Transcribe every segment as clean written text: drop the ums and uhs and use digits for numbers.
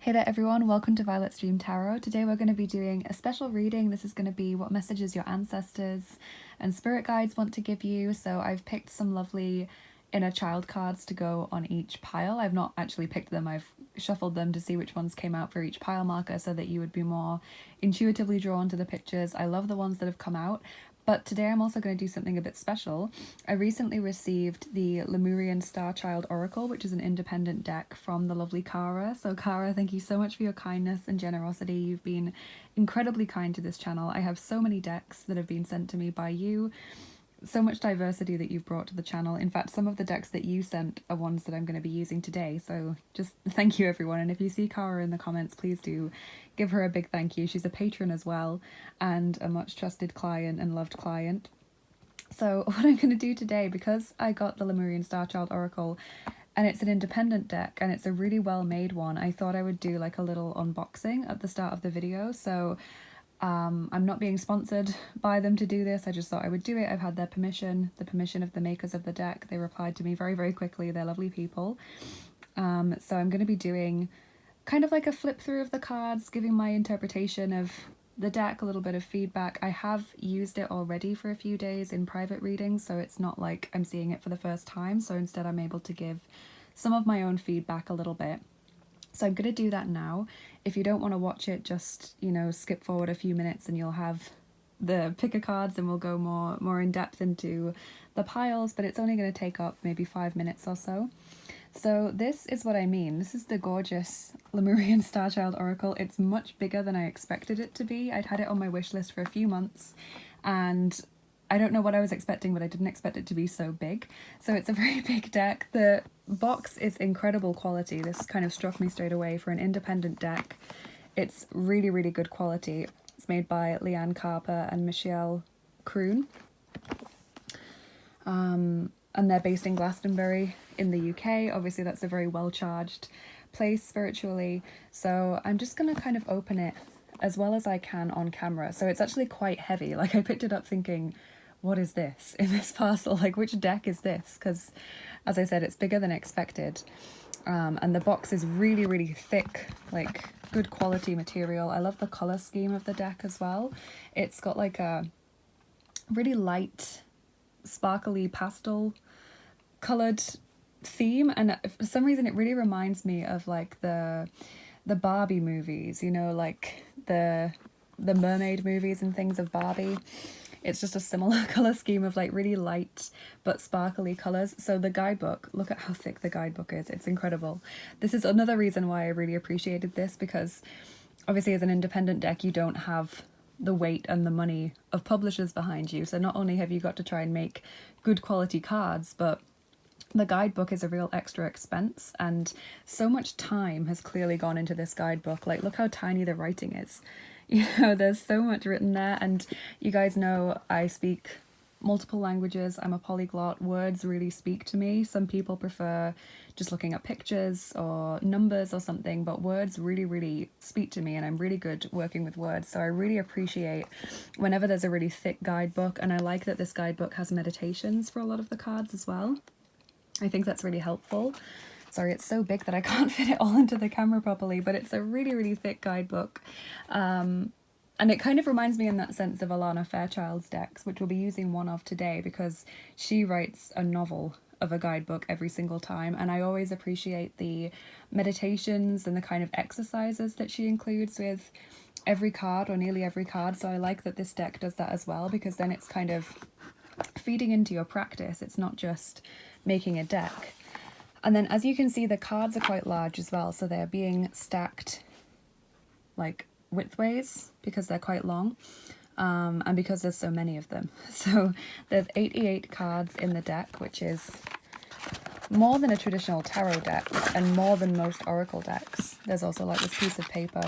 Hey there everyone, welcome to Violet's Dream Tarot. Today we're going to be doing a special reading. This is going to be what messages your ancestors and spirit guides want to give you. So I've picked some lovely inner child cards to go on each pile. I've not actually picked them, I've shuffled them to see which ones came out for each pile marker so that you would be more intuitively drawn to the pictures. I love the ones that have come out. But today I'm also going to do something a bit special. I recently received the Lemurian Starchild Oracle, which is an independent deck from the lovely Cara. So Cara, thank you so much for your kindness and generosity. You've been incredibly kind to this channel. I have so many decks that have been sent to me by you. So much diversity that you've brought to the channel. In fact, some of the decks that you sent are ones that I'm going to be using today. So just thank you everyone. And if you see Cara in the comments, please do give her a big thank you. She's a patron as well and a much trusted client and loved client. So what I'm going to do today, because I got the Lemurian Starchild Oracle and it's an independent deck and it's a really well made one, I thought I would do like a little unboxing at the start of the video. So I'm not being sponsored by them to do this. I just thought I would do it. I've had their permission, the permission of the makers of the deck. They replied to me very, very quickly. They're lovely people. So I'm going to be doing kind of like a flip through of the cards, giving my interpretation of the deck, a little bit of feedback. I have used it already for a few days in private readings, so it's not like I'm seeing it for the first time. So instead I'm able to give some of my own feedback a little bit. So I'm going to do that now. If you don't want to watch it, just, you know, skip forward a few minutes and you'll have the picker cards and we'll go more in depth into the piles, but it's only going to take up maybe 5 minutes or so. So this is what I mean. This is the gorgeous Lemurian Starchild Oracle. It's much bigger than I expected it to be. I'd had it on my wish list for a few months and I don't know what I was expecting, but I didn't expect it to be so big. So it's a very big deck. The box is incredible quality. This kind of struck me straight away for an independent deck. It's really, really good quality. It's made by Leanne Carper and Michelle Kroon. And they're based in Glastonbury in the UK. Obviously that's a very well-charged place spiritually. So I'm just going to kind of open it as well as I can on camera. So it's actually quite heavy. Like I picked it up thinking, what is this in this parcel? Like which deck is this? Because as I said, it's bigger than expected. And the box is really, really thick, like good quality material. I love the color scheme of the deck as well. It's got like a really light, sparkly pastel colored theme. And for some reason, it really reminds me of like the Barbie movies, you know, like the mermaid movies and things of Barbie. It's just a similar color scheme of like really light but sparkly colors. So the guidebook, look at how thick the guidebook is. It's incredible. This is another reason why I really appreciated this, because obviously as an independent deck, you don't have the weight and the money of publishers behind you. So not only have you got to try and make good quality cards, but the guidebook is a real extra expense, and so much time has clearly gone into this guidebook. Like look how tiny the writing is. You know, there's so much written there, and you guys know I speak multiple languages. I'm a polyglot. Words really speak to me. Some people prefer just looking at pictures or numbers or something, but words really, really speak to me, and I'm really good working with words. So I really appreciate whenever there's a really thick guidebook, and I like that this guidebook has meditations for a lot of the cards as well. I think that's really helpful. Sorry, it's so big that I can't fit it all into the camera properly, but it's a really, really thick guidebook. And it kind of reminds me in that sense of Alana Fairchild's decks, which we'll be using one of today, because she writes a novel of a guidebook every single time. And I always appreciate the meditations and the kind of exercises that she includes with every card, or nearly every card. So I like that this deck does that as well, because then it's kind of feeding into your practice. It's not just making a deck. And then as you can see, the cards are quite large as well, so they're being stacked like widthways because they're quite long, and because there's so many of them. So there's 88 cards in the deck, which is more than a traditional tarot deck and more than most oracle decks. There's also like this piece of paper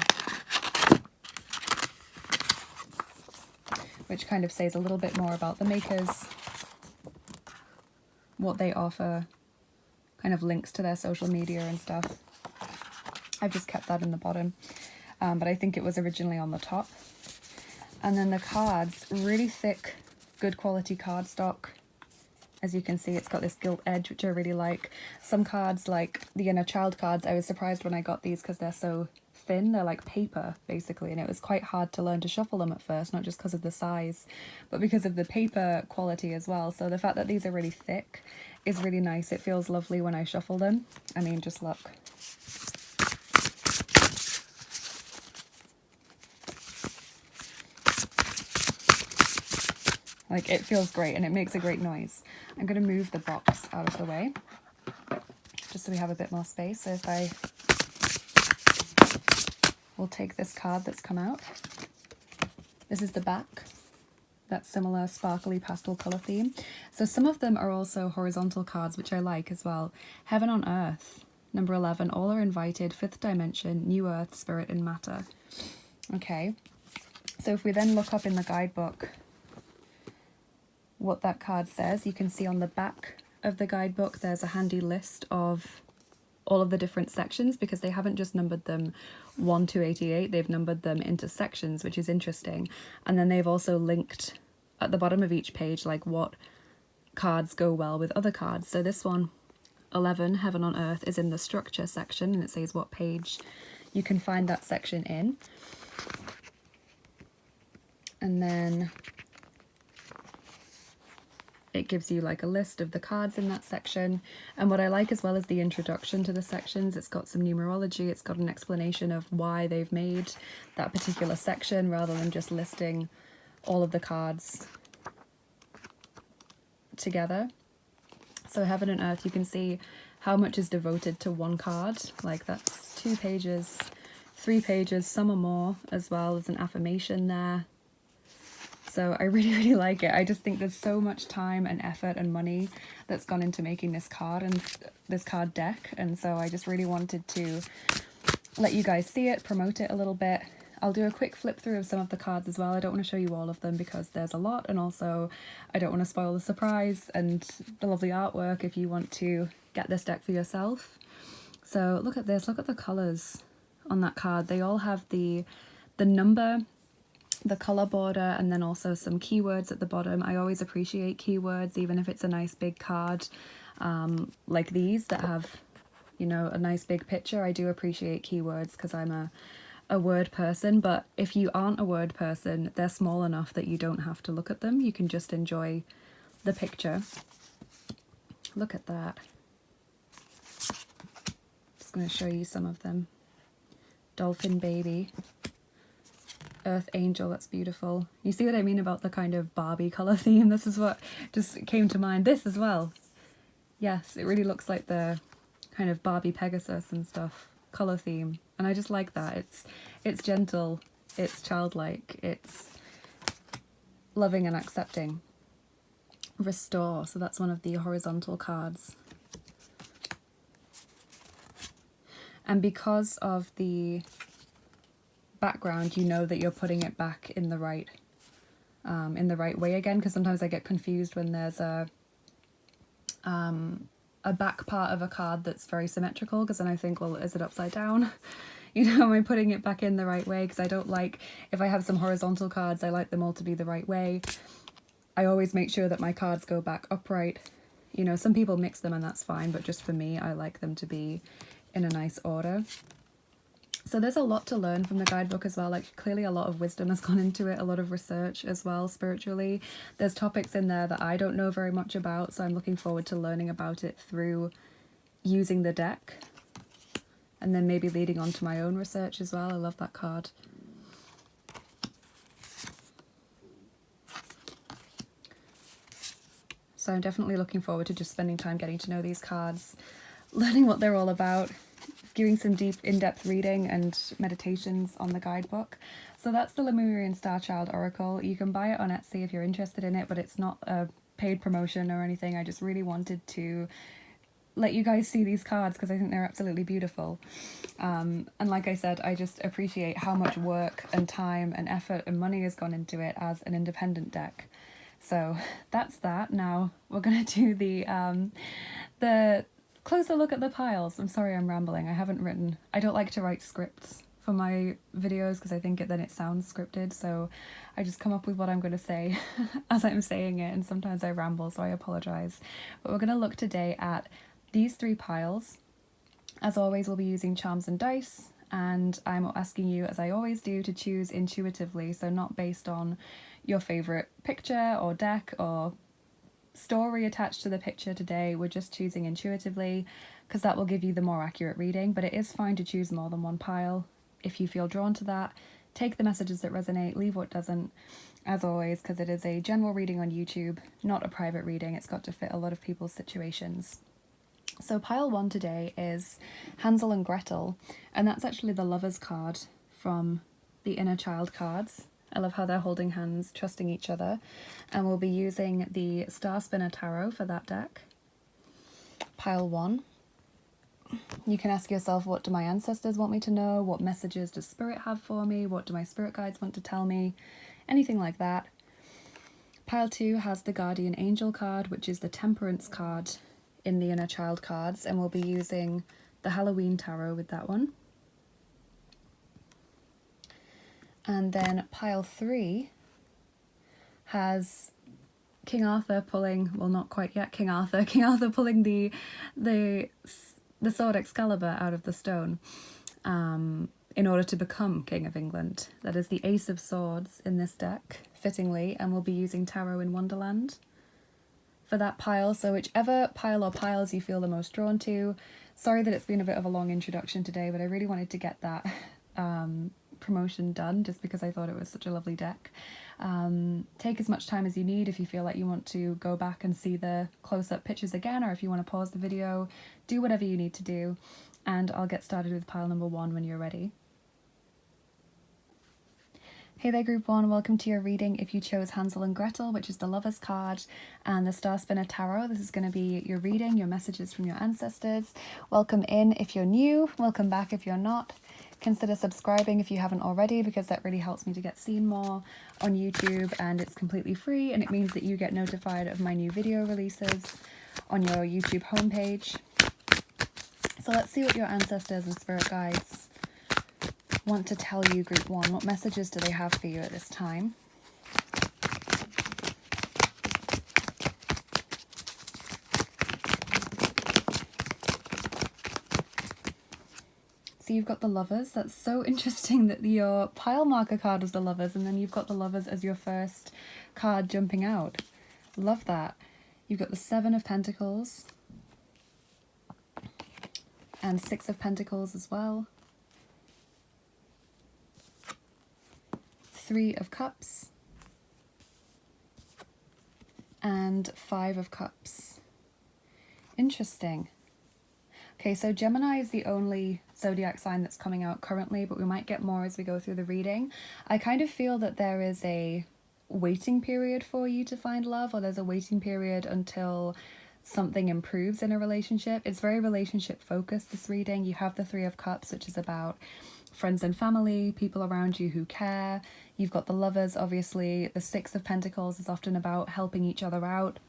which kind of says a little bit more about the makers, what they offer, kind of links to their social media and stuff. I've just kept that in the bottom, but I think it was originally on the top. And then the cards, really thick, good quality cardstock. As you can see, it's got this gilt edge, which I really like. Some cards, like the inner child cards, I was surprised when I got these because they're so thin. They're like paper, basically, and it was quite hard to learn to shuffle them at first, not just because of the size, but because of the paper quality as well. So the fact that these are really thick is really nice. It feels lovely when I shuffle them. I mean, just look. Like, it feels great and it makes a great noise. I'm going to move the box out of the way just so we have a bit more space. So if I will take this card that's come out. This is the back. That similar sparkly pastel colour theme. So some of them are also horizontal cards, which I like as well. Heaven on Earth, number 11. All are invited. Fifth dimension, new earth, spirit and matter. Okay. So if we then look up in the guidebook what that card says, you can see on the back of the guidebook there's a handy list of all of the different sections, because they haven't just numbered them 1 to 88, they've numbered them into sections, which is interesting. And then they've also linked at the bottom of each page like what cards go well with other cards. So this one, 11, Heaven on Earth, is in the structure section, and it says what page you can find that section in. And then it gives you like a list of the cards in that section. And what I like as well is the introduction to the sections. It's got some numerology, it's got an explanation of why they've made that particular section, rather than just listing all of the cards together. So Heaven and Earth, you can see how much is devoted to one card. Like, that's 2 pages, 3 pages, some are more as well. There's an affirmation there. So I really, really like it. I just think there's so much time and effort and money that's gone into making this card and this card deck. And so I just really wanted to let you guys see it, promote it a little bit. I'll do a quick flip through of some of the cards as well. I don't want to show you all of them because there's a lot, and also I don't want to spoil the surprise and the lovely artwork if you want to get this deck for yourself. So look at this, look at the colours on that card. They all have the number, the colour border, and then also some keywords at the bottom. I always appreciate keywords, even if it's a nice big card like these that have, you know, a nice big picture. I do appreciate keywords because I'm a word person, but if you aren't a word person, they're small enough that you don't have to look at them. You can just enjoy the picture. Look at that. Just going to show you some of them. Dolphin baby. Earth angel, that's beautiful. You see what I mean about the kind of Barbie colour theme? This is what just came to mind. This as well. Yes, it really looks like the kind of Barbie Pegasus and stuff colour theme. And I just like that. It's gentle, it's childlike, it's loving and accepting. Restore, so that's one of the horizontal cards. And because of the background, you know that you're putting it back in the right way again, because sometimes I get confused when there's a back part of a card that's very symmetrical, because then I think, well, is it upside down? You know, am I putting it back in the right way? Because I don't like, if I have some horizontal cards, I like them all to be the right way. I always make sure that my cards go back upright. You know, some people mix them and that's fine, but just for me, I like them to be in a nice order. So there's a lot to learn from the guidebook as well. Like, clearly a lot of wisdom has gone into it, a lot of research as well spiritually. There's topics in there that I don't know very much about, so I'm looking forward to learning about it through using the deck, and then maybe leading on to my own research as well. I love that card. So I'm definitely looking forward to just spending time getting to know these cards, learning what they're all about, doing some deep in-depth reading and meditations on the guidebook. So that's the Lemurian Starchild Oracle. You can buy it on Etsy if you're interested in it, but it's not a paid promotion or anything. I just really wanted to let you guys see these cards because I think they're absolutely beautiful. And like I said, I just appreciate how much work and time and effort and money has gone into it as an independent deck. So that's that. Now we're going to do the closer look at the piles. I'm sorry I'm rambling. I don't like to write scripts for my videos because I think then it sounds scripted, so I just come up with what I'm going to say as I'm saying it, and sometimes I ramble, so I apologise. But we're going to look today at these 3 piles. As always, we'll be using charms and dice, and I'm asking you, as I always do, to choose intuitively, so not based on your favourite picture or deck or story attached to the picture today. We're just choosing intuitively because that will give you the more accurate reading, but it is fine to choose more than one pile if you feel drawn to that. Take the messages that resonate, leave what doesn't, as always, because it is a general reading on YouTube, not a private reading. It's got to fit a lot of people's situations. So pile 1 today is Hansel and Gretel, and that's actually the Lovers card from the Inner Child cards. I love how they're holding hands, trusting each other, and we'll be using the Star Spinner Tarot for that deck. Pile 1. You can ask yourself, what do my ancestors want me to know? What messages does Spirit have for me? What do my spirit guides want to tell me? Anything like that. Pile 2 has the Guardian Angel card, which is the Temperance card in the Inner Child cards, and we'll be using the Halloween Tarot with that one. And then pile 3 has King Arthur pulling, well, not quite yet King Arthur pulling the sword Excalibur out of the stone in order to become King of England. That is the Ace of Swords in this deck, fittingly, and we'll be using Tarot in Wonderland for that pile. So whichever pile or piles you feel the most drawn to. Sorry that it's been a bit of a long introduction today, but I really wanted to get that promotion done just because I thought it was such a lovely deck. Take as much time as you need if you feel like you want to go back and see the close-up pictures again, or if you want to pause the video, do whatever you need to do, and I'll get started with pile number 1 when you're ready. Hey there group 1, welcome to your reading. If you chose Hansel and Gretel, which is the Lovers card, and the Star Spinner Tarot, this is going to be your reading, your messages from your ancestors. Welcome in if you're new, welcome back if you're not. Consider subscribing if you haven't already, because that really helps me to get seen more on YouTube, and it's completely free, and it means that you get notified of my new video releases on your YouTube homepage. So let's see what your ancestors and spirit guides want to tell you, group 1. What messages do they have for you at this time? So you've got the Lovers. That's so interesting that your pile marker card is the Lovers, and then you've got the Lovers as your first card jumping out. Love that. You've got the 7 of Pentacles and 6 of Pentacles as well. 3 of Cups and 5 of Cups. Interesting. Okay, so Gemini is the only zodiac sign that's coming out currently, but we might get more as we go through the reading. I kind of feel that there is a waiting period for you to find love, or there's a waiting period until something improves in a relationship. It's very relationship focused, this reading. You have the 3 of Cups, which is about friends and family, people around you who care. You've got the Lovers, obviously. The 6 of Pentacles is often about helping each other out.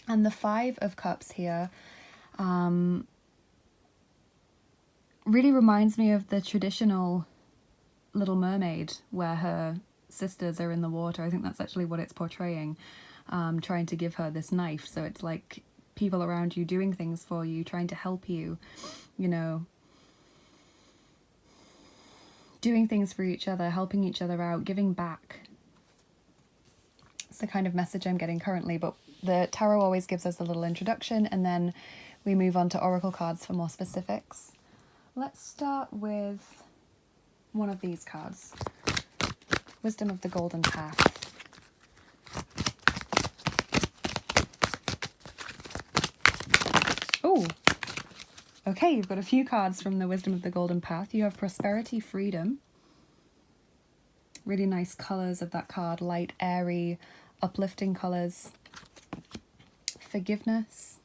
And the 5 of Cups here really reminds me of the traditional Little Mermaid, where her sisters are in the water. I think that's actually what it's portraying, trying to give her this knife. So it's like people around you doing things for you, trying to help you, you know, doing things for each other, helping each other out, giving back. It's the kind of message I'm getting currently, but the tarot always gives us a little introduction, and then we move on to oracle cards for more specifics. Let's start with one of these cards, Wisdom of the Golden Path. Oh, okay, you've got a few cards from the Wisdom of the Golden Path. You have Prosperity, Freedom. Really nice colours of that card, light, airy, uplifting colours. Forgiveness.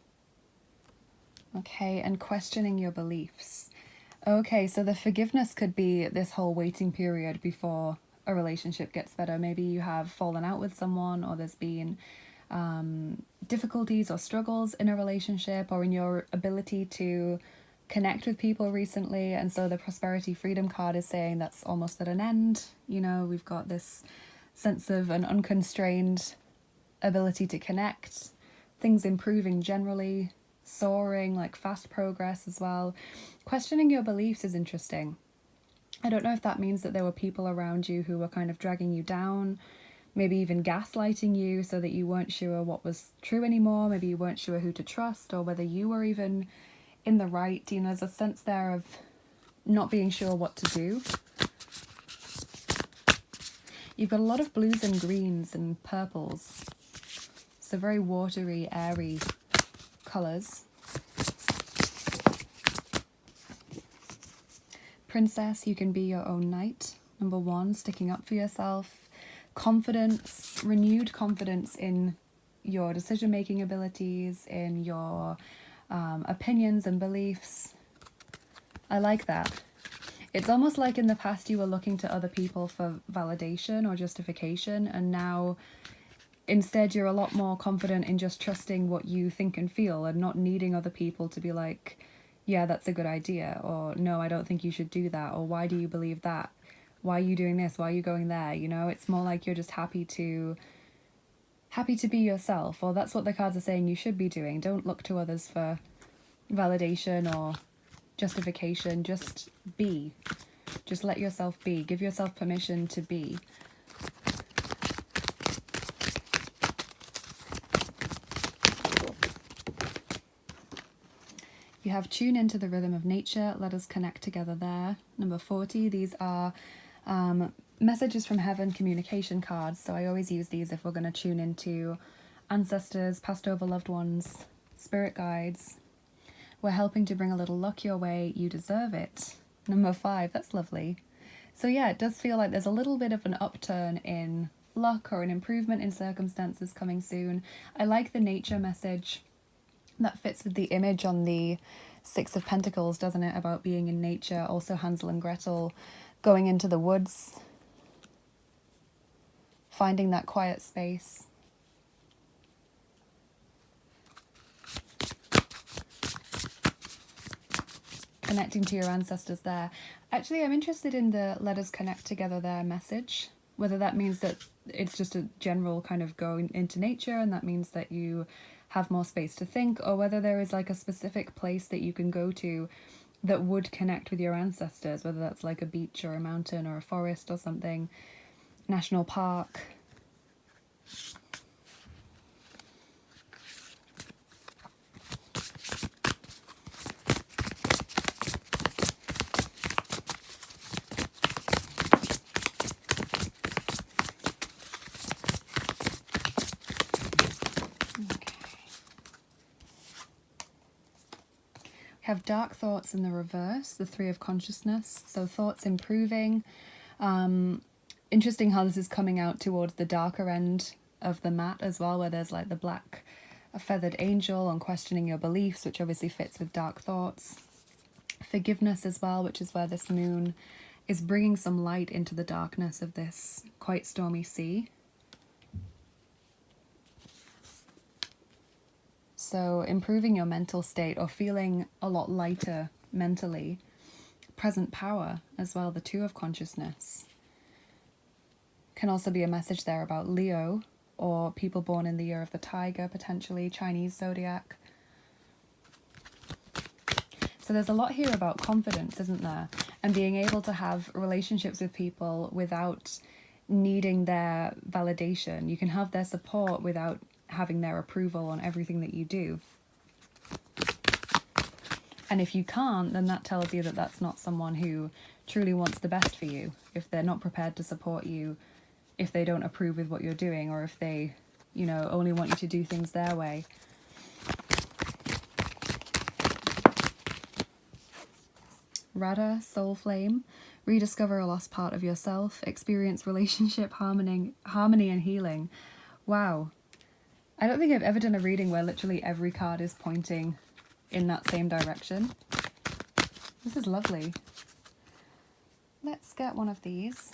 Okay, and questioning your beliefs. Okay, so the forgiveness could be this whole waiting period before a relationship gets better. Maybe you have fallen out with someone, or there's been difficulties or struggles in a relationship, or in your ability to connect with people recently, and so the prosperity freedom card is saying that's almost at an end. You know, we've got this sense of an unconstrained ability to connect, things improving generally, soaring, like fast progress as well. Questioning your beliefs is interesting. I don't know if that means that there were people around you who were kind of dragging you down, maybe even gaslighting you so that you weren't sure what was true anymore. Maybe you weren't sure who to trust or whether you were even in the right. You know, there's a sense there of not being sure what to do. You've got a lot of blues and greens and purples. So very watery, airy colours. Princess, you can be your own knight. Number 1, sticking up for yourself. Confidence, renewed confidence in your decision-making abilities, in your opinions and beliefs. I like that. It's almost like in the past you were looking to other people for validation or justification, and now instead you're a lot more confident in just trusting what you think and feel and not needing other people to be like, yeah, that's a good idea, or no, I don't think you should do that, or why do you believe that? Why are you doing this? Why are you going there? You know, it's more like you're just happy to be yourself, or that's what the cards are saying you should be doing. Don't look to others for validation or justification. Just be. Just let yourself be. Give yourself permission to be. You have tune into the rhythm of nature. Let us connect together there. Number 40. These are messages from heaven communication cards. So I always use these if we're going to tune into ancestors, passed over loved ones, spirit guides. We're helping to bring a little luck your way. You deserve it. Number 5. That's lovely. So yeah, it does feel like there's a little bit of an upturn in luck or an improvement in circumstances coming soon. I like the nature message. That fits with the image on the 6 of Pentacles, doesn't it? About being in nature. Also Hansel and Gretel going into the woods, finding that quiet space. Connecting to your ancestors there. Actually, I'm interested in the let us connect together there message. Whether that means that it's just a general kind of going into nature and that means that you have more space to think, or whether there is like a specific place that you can go to that would connect with your ancestors, whether that's like a beach or a mountain or a forest or something, national park. Have dark thoughts in the reverse, the 3 of consciousness. So thoughts improving. Interesting how this is coming out towards the darker end of the mat as well, where there's like the black feathered angel on questioning your beliefs, which obviously fits with dark thoughts. Forgiveness as well, which is where this moon is bringing some light into the darkness of this quite stormy sea. So improving your mental state or feeling a lot lighter mentally. Present power as well, the 2 of consciousness. Can also be a message there about Leo or people born in the year of the tiger, potentially Chinese zodiac. So there's a lot here about confidence, isn't there? And being able to have relationships with people without needing their validation. You can have their support without having their approval on everything that you do. And if you can't, then that tells you that that's not someone who truly wants the best for you. If they're not prepared to support you, if they don't approve with what you're doing, or if they, you know, only want you to do things their way. Radha, soul flame, rediscover a lost part of yourself, experience relationship harmony and healing. Wow. I don't think I've ever done a reading where literally every card is pointing in that same direction. This is lovely. Let's get one of these.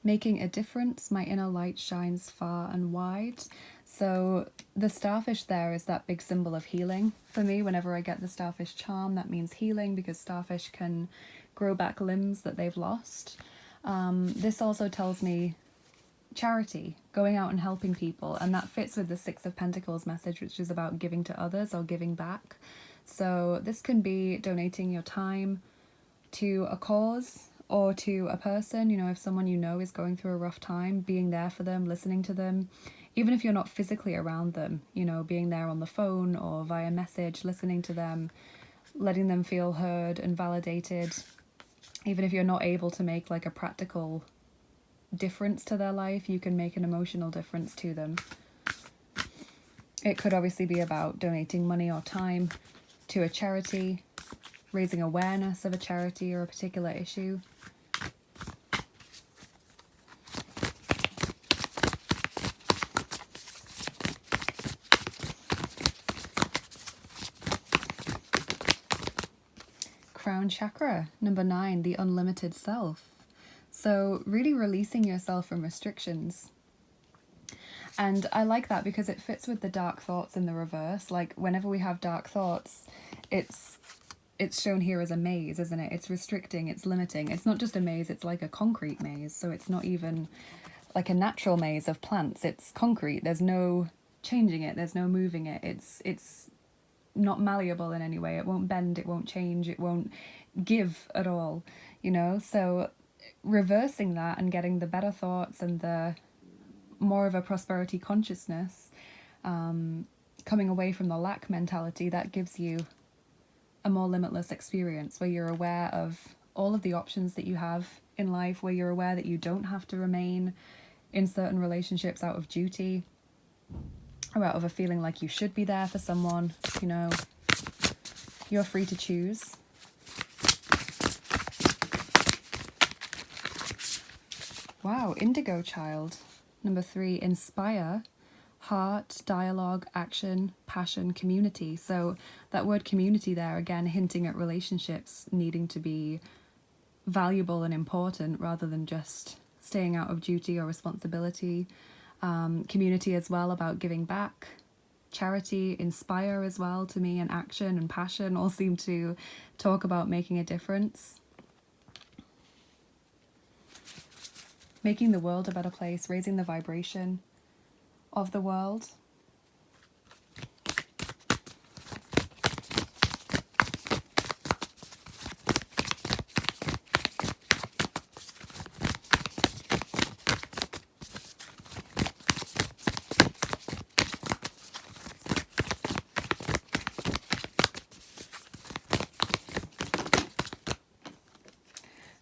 Making a difference, my inner light shines far and wide. So the starfish there is that big symbol of healing for me. Whenever I get the starfish charm, that means healing, because starfish can grow back limbs that they've lost. This also tells me charity, going out and helping people, and that fits with the Six of Pentacles message, which is about giving to others or giving back. So this can be donating your time to a cause or to a person. You know, if someone you know is going through a rough time, being there for them, listening to them, even if you're not physically around them, you know, being there on the phone or via message, listening to them, letting them feel heard and validated, even if you're not able to make like a practical difference to their life, you can make an emotional difference to them. It could obviously be about donating money or time to a charity, raising awareness of a charity or a particular issue. Crown chakra, number 9, the unlimited self. So really releasing yourself from restrictions. And I like that because it fits with the dark thoughts in the reverse. Like whenever we have dark thoughts, it's shown here as a maze, isn't it? It's restricting, it's limiting. It's not just a maze, it's like a concrete maze. So it's not even like a natural maze of plants. It's concrete. There's no changing it. There's no moving it. It's not malleable in any way. It won't bend, it won't change, it won't give at all, you know? So reversing that and getting the better thoughts and the more of a prosperity consciousness, coming away from the lack mentality, that gives you a more limitless experience where you're aware of all of the options that you have in life, where you're aware that you don't have to remain in certain relationships out of duty or out of a feeling like you should be there for someone. You know, you're free to choose. Wow, indigo child. Number 3, inspire, heart, dialogue, action, passion, community. So that word community there, again, hinting at relationships needing to be valuable and important rather than just staying out of duty or responsibility. Community as well, about giving back. Charity, inspire as well to me, and action and passion all seem to talk about making a difference. Making the world a better place, raising the vibration of the world.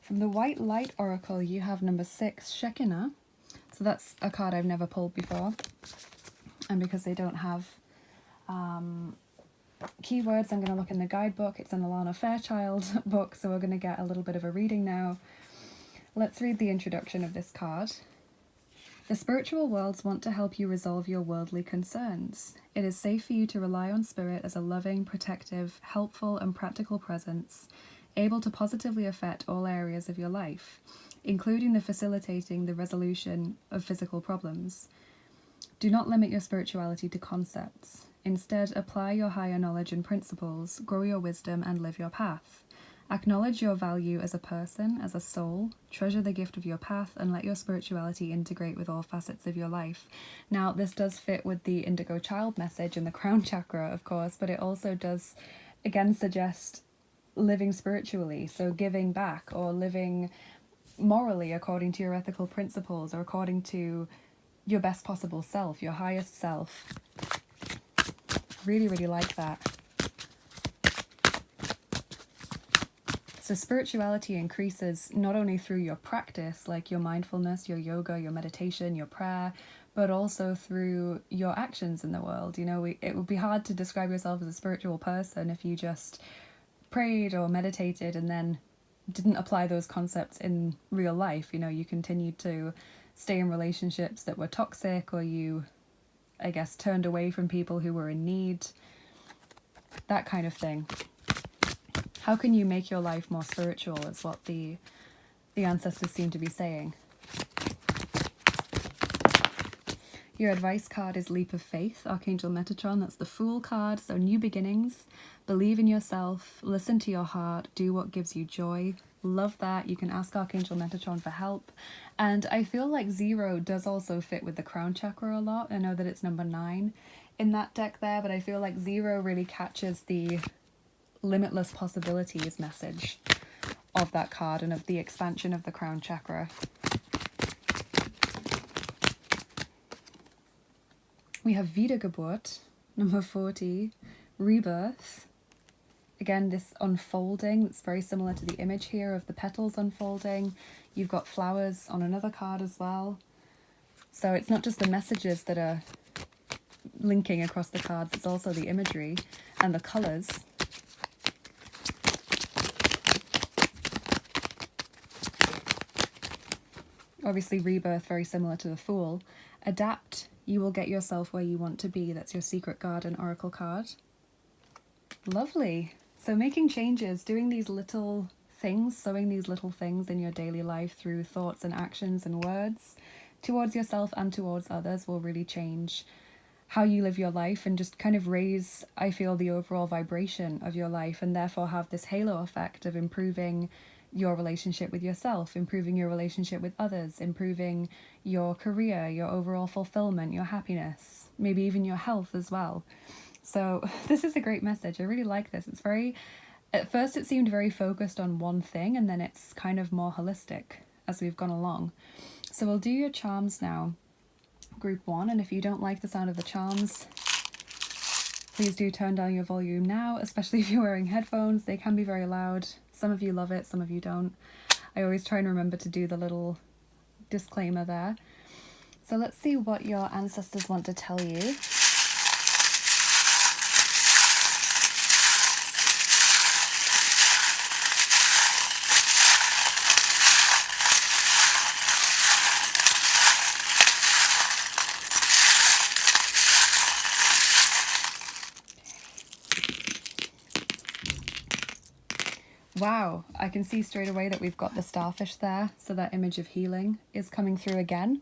From the White Light Oracle, you have number 6, Shekinah. So that's a card I've never pulled before. And because they don't have keywords, I'm going to look in the guidebook. It's an Alana Fairchild book, so we're going to get a little bit of a reading now. Let's read the introduction of this card. The spiritual worlds want to help you resolve your worldly concerns. It is safe for you to rely on Spirit as a loving, protective, helpful, and practical presence, able to positively affect all areas of your life, including the facilitating the resolution of physical problems. Do not limit your spirituality to concepts. Instead, apply your higher knowledge and principles, grow your wisdom, and live your path. Acknowledge your value as a person, as a soul, treasure the gift of your path, and let your spirituality integrate with all facets of your life. Now, this does fit with the indigo child message and the crown chakra, of course, but it also does, again, suggest living spiritually, so giving back or living morally according to your ethical principles or according to your best possible self, your highest self. Really, really like that. So spirituality increases not only through your practice, like your mindfulness, your yoga, your meditation, your prayer, but also through your actions in the world. You know, it would be hard to describe yourself as a spiritual person if you just prayed or meditated and then didn't apply those concepts in real life. You know, you continued to stay in relationships that were toxic, or you, I guess, turned away from people who were in need, that kind of thing. How can you make your life more spiritual is what the ancestors seem to be saying. Your advice card is Leap of Faith, Archangel Metatron. That's the Fool card. So new beginnings, believe in yourself, listen to your heart, do what gives you joy. Love that. You can ask Archangel Metatron for help. And I feel like 0 does also fit with the crown chakra a lot. I know that it's number 9 in that deck there, but I feel like 0 really catches the limitless possibilities message of that card and of the expansion of the crown chakra. We have Wiedergeburt, number 40, rebirth. Again, this unfolding, it's very similar to the image here of the petals unfolding. You've got flowers on another card as well. So it's not just the messages that are linking across the cards, it's also the imagery and the colours. Obviously rebirth, very similar to the Fool. Adapt, you will get yourself where you want to be. That's your Secret Garden Oracle card. Lovely. So making changes, doing these little things, sowing these little things in your daily life through thoughts and actions and words towards yourself and towards others will really change how you live your life and just kind of raise, I feel, the overall vibration of your life, and therefore have this halo effect of improving your relationship with yourself, improving your relationship with others, improving your career, your overall fulfillment, your happiness, maybe even your health as well. So this is a great message. I really like this. It's very, at first it seemed very focused on one thing, and then it's kind of more holistic as we've gone along. So we'll do your charms now, group 1, and if you don't like the sound of the charms, please do turn down your volume now, especially if you're wearing headphones. They can be very loud. Some of you love it, some of you don't. I always try and remember to do the little disclaimer there. So let's see what your ancestors want to tell you. Wow, I can see straight away that we've got the starfish there, so that image of healing is coming through again.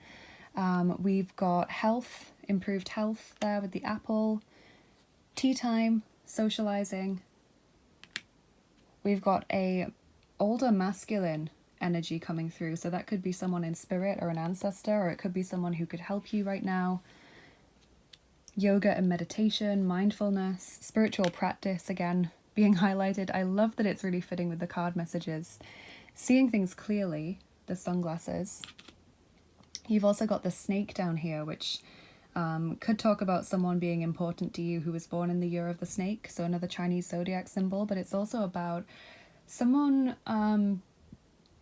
We've got health, improved health there with the apple, tea time, socializing. We've got a older masculine energy coming through, so that could be someone in spirit or an ancestor, or it could be someone who could help you right now. Yoga and meditation, mindfulness, spiritual practice again being highlighted. I love that it's really fitting with the card messages. Seeing things clearly, the sunglasses. You've also got the snake down here, which could talk about someone being important to you who was born in the year of the snake, so another Chinese zodiac symbol, but it's also about someone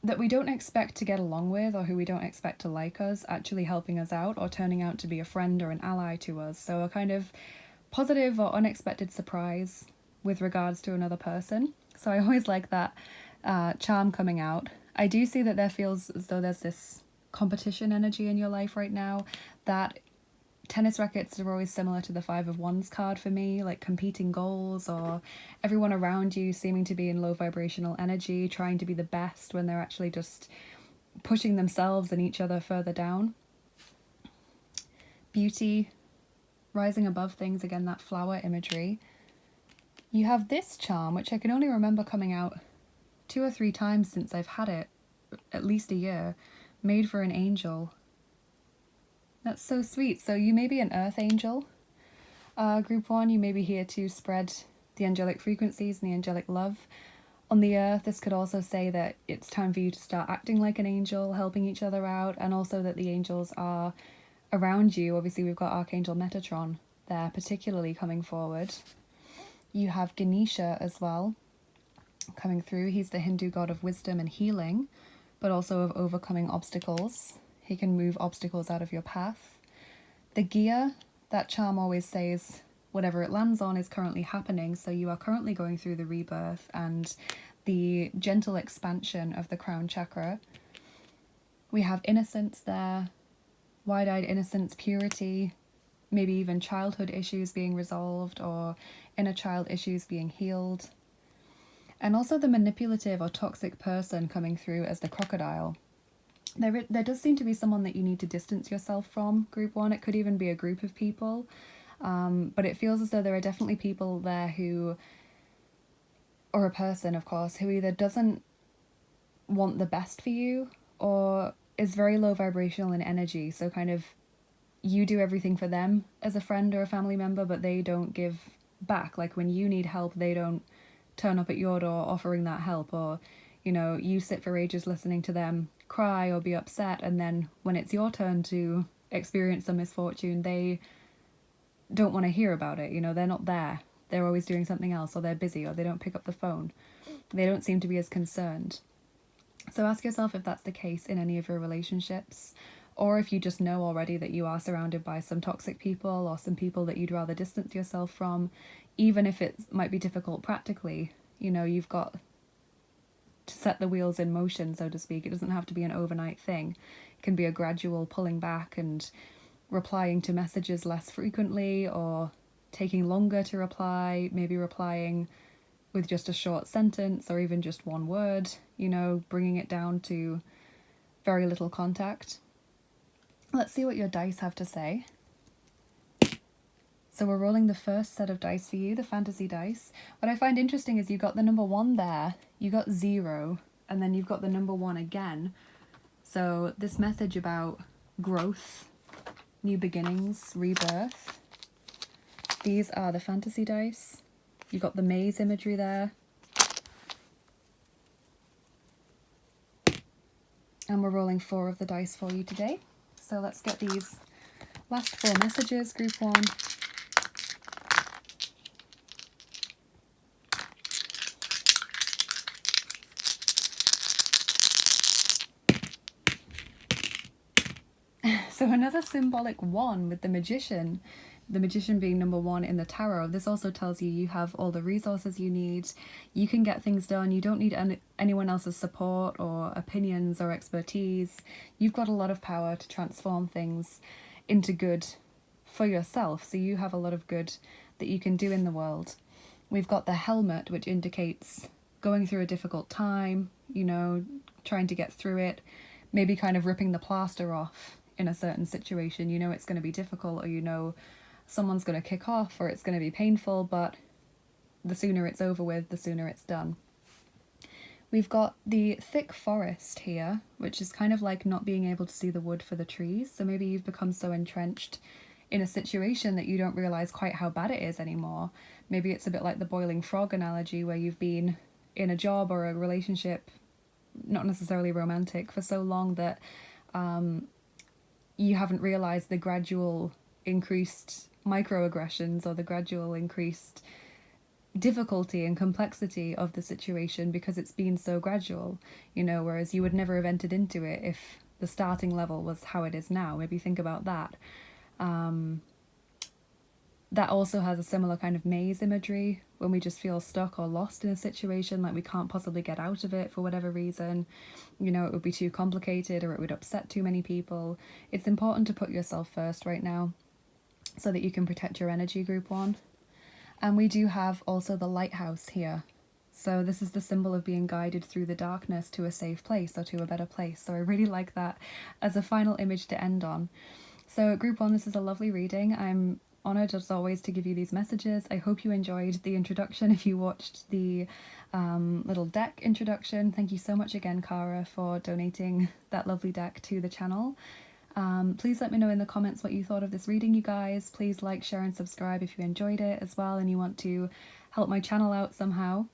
that we don't expect to get along with, or who we don't expect to like us, actually helping us out or turning out to be a friend or an ally to us. So a kind of positive or unexpected surprise with regards to another person. So I always like that charm coming out. I do see that there feels as though there's this competition energy in your life right now. That tennis rackets are always similar to the 5 of Wands card for me, like competing goals, or everyone around you seeming to be in low vibrational energy, trying to be the best when they're actually just pushing themselves and each other further down. Beauty, rising above things, again, that flower imagery. You have this charm, which I can only remember coming out 2 or 3 times since I've had it, at least a year, made for an angel. That's so sweet. So you may be an earth angel. Group 1, you may be here to spread the angelic frequencies and the angelic love on the earth. This could also say that it's time for you to start acting like an angel, helping each other out, and also that the angels are around you. Obviously, we've got Archangel Metatron there, particularly coming forward. You have Ganesha as well coming through. He's the Hindu god of wisdom and healing, but also of overcoming obstacles. He can move obstacles out of your path. The Gia, that charm always says whatever it lands on is currently happening. So you are currently going through the rebirth and the gentle expansion of the crown chakra. We have innocence there, wide-eyed innocence, purity, maybe even childhood issues being resolved or inner child issues being healed. And also the manipulative or toxic person coming through as the crocodile. There does seem to be someone that you need to distance yourself from, group one. It could even be a group of people. But it feels as though there are definitely people there who, or a person, of course, who either doesn't want the best for you or is very low vibrational in energy. So kind of you do everything for them as a friend or a family member, but they don't give back. Like when you need help, they don't turn up at your door offering that help, or, you know, you sit for ages listening to them cry or be upset, and then when it's your turn to experience some misfortune, they don't want to hear about it. You know, they're not there. They're always doing something else, or they're busy, or they don't pick up the phone. They don't seem to be as concerned. So ask yourself if that's the case in any of your relationships, or if you just know already that you are surrounded by some toxic people or some people that you'd rather distance yourself from, even if it might be difficult practically. You know, you've got to set the wheels in motion, so to speak. It doesn't have to be an overnight thing. It can be a gradual pulling back and replying to messages less frequently, or taking longer to reply, maybe replying with just a short sentence or even just one word, you know, bringing it down to very little contact. Let's see what your dice have to say. So we're rolling the first set of dice for you, the fantasy dice. What I find interesting is you got the number 1 there, you got 0, and then you've got the number 1 again. So this message about growth, new beginnings, rebirth. These are the fantasy dice. You got the maze imagery there. And we're rolling 4 of the dice for you today. So let's get these last 4 messages, group 1. So another symbolic 1 with the magician being number 1 in the tarot. This also tells you have all the resources you need. You can get things done. You don't need anyone else's support or opinions or expertise. You've got a lot of power to transform things into good for yourself. So you have a lot of good that you can do in the world. We've got the helmet, which indicates going through a difficult time, you know, trying to get through it, maybe kind of ripping the plaster off in a certain situation. You know it's going to be difficult, or you know someone's going to kick off, or it's going to be painful, but the sooner it's over with, the sooner it's done. We've got the thick forest here, which is kind of like not being able to see the wood for the trees. So maybe you've become so entrenched in a situation that you don't realise quite how bad it is anymore. Maybe it's a bit like the boiling frog analogy, where you've been in a job or a relationship, not necessarily romantic, for so long that you haven't realised the gradual increased microaggressions or the gradual increased difficulty and complexity of the situation, because it's been so gradual, you know, whereas you would never have entered into it if the starting level was how it is now. Maybe think about that. That also has a similar kind of maze imagery, when we just feel stuck or lost in a situation, like we can't possibly get out of it for whatever reason. You know, it would be too complicated, or it would upset too many people. It's important to put yourself first right now so that you can protect your energy, group 1. And we do have also the lighthouse here. So this is the symbol of being guided through the darkness to a safe place, or to a better place. So I really like that as a final image to end on. So group 1, this is a lovely reading. I'm honoured as always to give you these messages. I hope you enjoyed the introduction. If you watched the little deck introduction, thank you so much again, Cara, for donating that lovely deck to the channel. Please let me know in the comments what you thought of this reading, you guys. Please like, share and subscribe if you enjoyed it as well and you want to help my channel out somehow.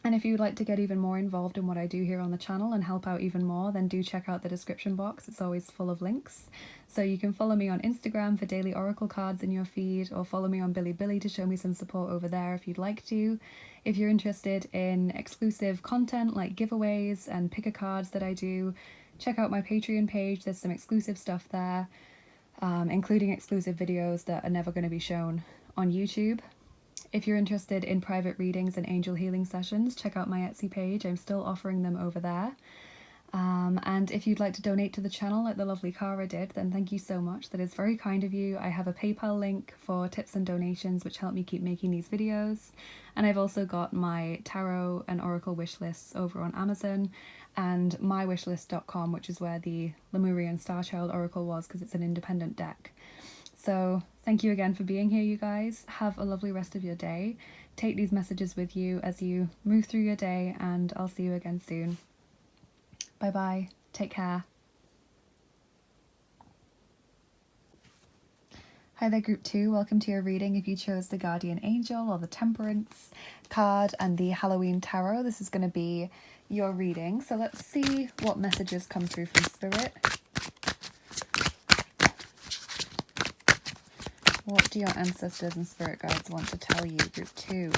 And if you'd like to get even more involved in what I do here on the channel and help out even more, then do check out the description box. It's always full of links. So you can follow me on Instagram for daily oracle cards in your feed, or follow me on Bilibili to show me some support over there if you'd like to. If you're interested in exclusive content like giveaways and pick a cards that I do, check out my Patreon page. There's some exclusive stuff there, including exclusive videos that are never going to be shown on YouTube. If you're interested in private readings and angel healing sessions, check out my Etsy page. I'm still offering them over there. And if you'd like to donate to the channel like the lovely Cara did, then thank you so much. That is very kind of you. I have a PayPal link for tips and donations which help me keep making these videos. And I've also got my tarot and oracle wish lists over on Amazon and mywishlist.com, which is where the Lemurian Starchild Oracle was, because it's an independent deck. So thank you again for being here, you guys. Have a lovely rest of your day. Take these messages with you as you move through your day, and I'll see you again soon. Bye bye. Take care. Hi there, group 2. Welcome to your reading. If you chose the Guardian Angel or the Temperance card and the Halloween Tarot, this is going to be your reading. So let's see what messages come through from Spirit. What do your ancestors and spirit guides want to tell you, group 2?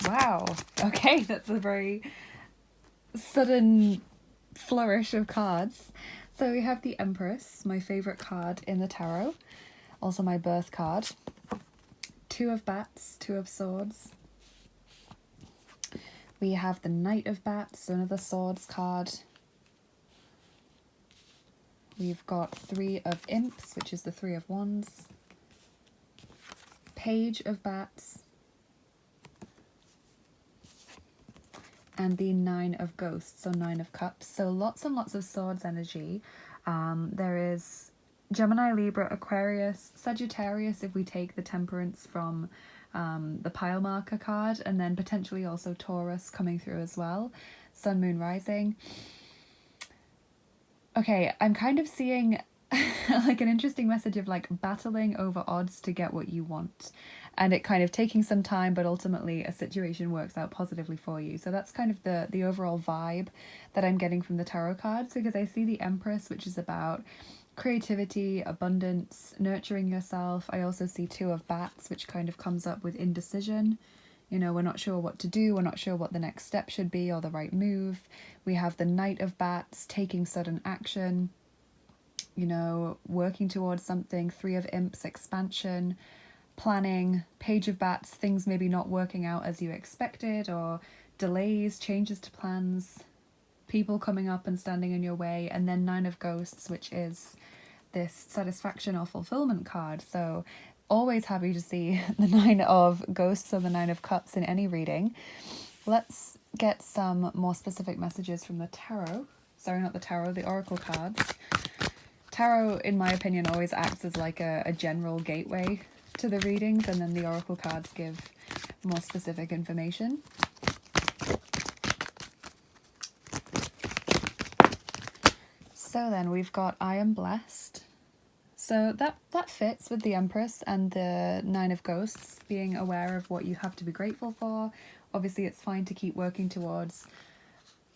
Wow, okay, that's a very sudden flourish of cards. So we have the Empress, my favourite card in the tarot, also my birth card. 2 of Bats, 2 of Swords. We have the Knight of Bats, another Swords card. We've got 3 of Imps, which is the 3 of Wands. Page of Bats. And the 9 of Ghosts, so 9 of Cups. So lots and lots of Swords energy. There is Gemini, Libra, Aquarius, Sagittarius if we take the Temperance from the pile marker card, and then potentially also Taurus coming through as well. Sun, Moon, Rising. Okay, I'm kind of seeing like an interesting message of like battling over odds to get what you want, and it kind of taking some time, but ultimately a situation works out positively for you. So that's kind of the overall vibe that I'm getting from the tarot cards, because I see the Empress, which is about creativity, abundance, nurturing yourself. I also see 2 of Bats, which kind of comes up with indecision. You know, we're not sure what to do, we're not sure what the next step should be or the right move. We have the Knight of Bats, taking sudden action, you know, working towards something. 3 of Imps, expansion, planning. Page of Bats, things maybe not working out as you expected, or delays, changes to plans, people coming up and standing in your way. And then 9 of Ghosts, which is this satisfaction or fulfillment card. So always happy to see the 9 of Ghosts or the 9 of Cups in any reading. Let's get some more specific messages from the tarot. Sorry, not the tarot, the oracle cards. Tarot, in my opinion, always acts as like a general gateway to the readings, and then the oracle cards give more specific information. So then we've got I am blessed. So that fits with the Empress and the 9 of Ghosts, being aware of what you have to be grateful for. Obviously, it's fine to keep working towards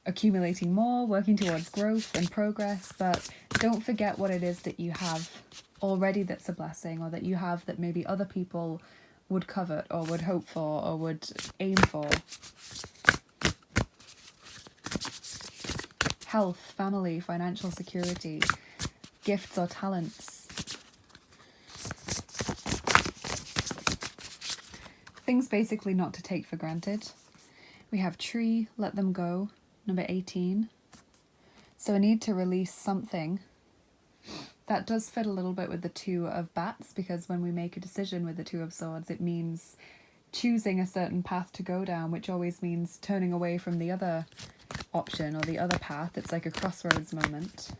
accumulating more, working towards growth and progress, but don't forget what it is that you have already that's a blessing, or that you have that maybe other people would covet or would hope for or would aim for. Health, family, financial security, gifts or talents. Things basically not to take for granted. We have Tree, let them go, number 18. So a need to release something. That does fit a little bit with the 2 of Bats, because when we make a decision with the 2 of Swords, it means choosing a certain path to go down, which always means turning away from the other option or the other path. It's like a crossroads moment.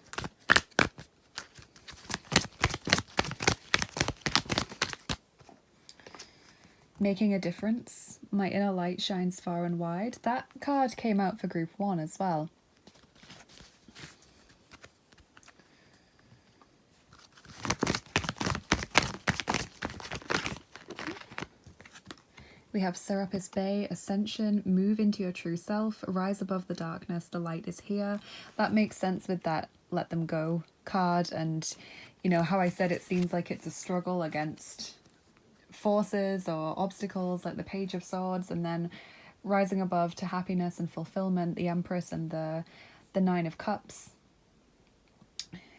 Making a difference. My inner light shines far and wide. That card came out for group 1 as well. We have Serapis Bay, Ascension, move into your true self, rise above the darkness, the light is here. That makes sense with that let them go card, and you know how I said it seems like it's a struggle against forces or obstacles, like the Page of Swords, and then rising above to happiness and fulfillment, the Empress and the 9 of Cups.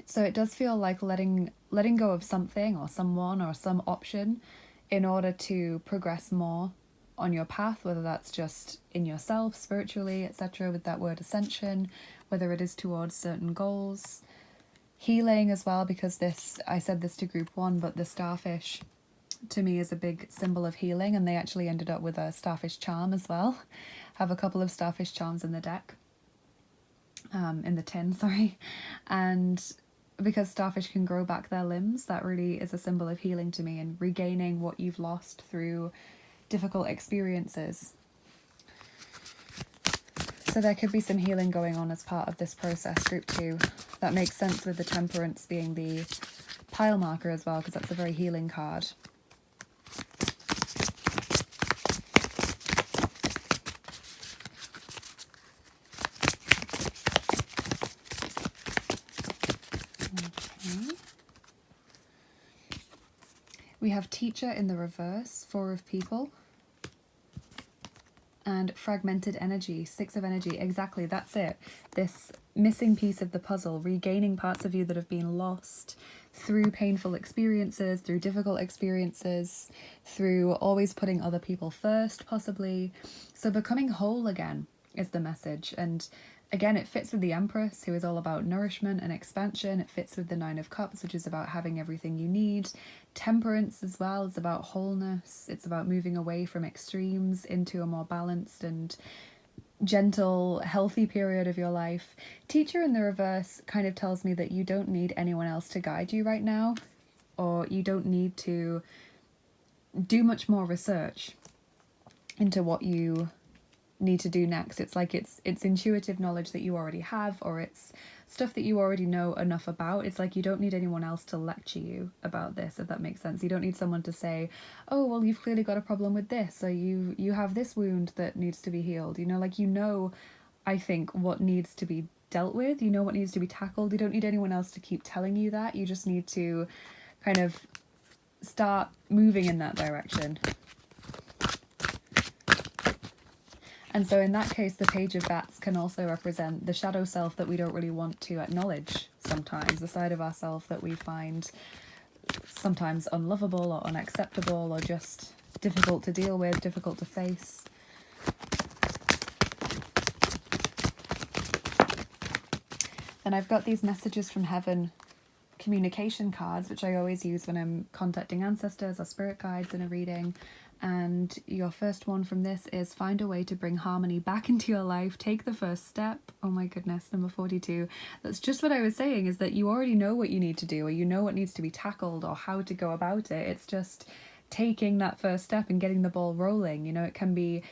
So it does feel like letting go of something or someone or some option in order to progress more on your path, whether that's just in yourself, spiritually, etc., with that word ascension, whether it is towards certain goals. Healing as well, because this, I said this to group 1, but the starfish to me is a big symbol of healing, and they actually ended up with a starfish charm as well. Have a couple of starfish charms in the deck. In the tin, sorry. And because starfish can grow back their limbs, that really is a symbol of healing to me, and regaining what you've lost through difficult experiences. So there could be some healing going on as part of this process, group 2. That makes sense with the temperance being the pile marker as well, because that's a very healing card. Okay. We have teacher in the reverse, 4 of people. And fragmented energy, 6 of energy. Exactly, that's it. This missing piece of the puzzle, regaining parts of you that have been lost through painful experiences, through difficult experiences, through always putting other people first, possibly. So becoming whole again is the message. And again, it fits with the Empress, who is all about nourishment and expansion. It fits with the 9 of Cups, which is about having everything you need. Temperance as well is about wholeness. It's about moving away from extremes into a more balanced and gentle, healthy period of your life. Teacher in the reverse kind of tells me that you don't need anyone else to guide you right now, or you don't need to do much more research into what you need to do next. It's like it's intuitive knowledge that you already have, or it's stuff that you already know enough about. It's like you don't need anyone else to lecture you about this, if that makes sense. You don't need someone to say, oh, well, you've clearly got a problem with this, or you have this wound that needs to be healed. You know, like, you know, I think what needs to be dealt with, you know what needs to be tackled. You don't need anyone else to keep telling you that. You just need to kind of start moving in that direction. And so in that case, the Page of Bats can also represent the shadow self that we don't really want to acknowledge sometimes, the side of ourselves that we find sometimes unlovable or unacceptable or just difficult to deal with, difficult to face. And I've got these messages from heaven communication cards, which I always use when I'm contacting ancestors or spirit guides in a reading. And your first one from this is find a way to bring harmony back into your life. Take the first step. Oh my goodness, number 42. That's just what I was saying, is that you already know what you need to do, or you know what needs to be tackled or how to go about it. It's just taking that first step and getting the ball rolling. You know, it can be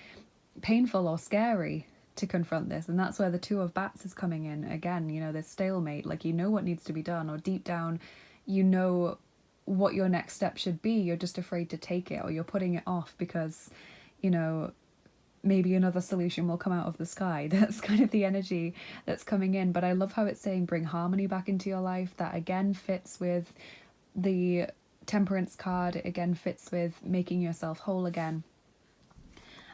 painful or scary to confront this, and that's where the 2 of Bats is coming in again. You know, this stalemate, like, you know what needs to be done, or deep down you know what your next step should be. You're just afraid to take it, or you're putting it off because, you know, maybe another solution will come out of the sky. That's kind of the energy that's coming in. But I love how it's saying bring harmony back into your life. That again fits with the Temperance card. It again fits with making yourself whole again.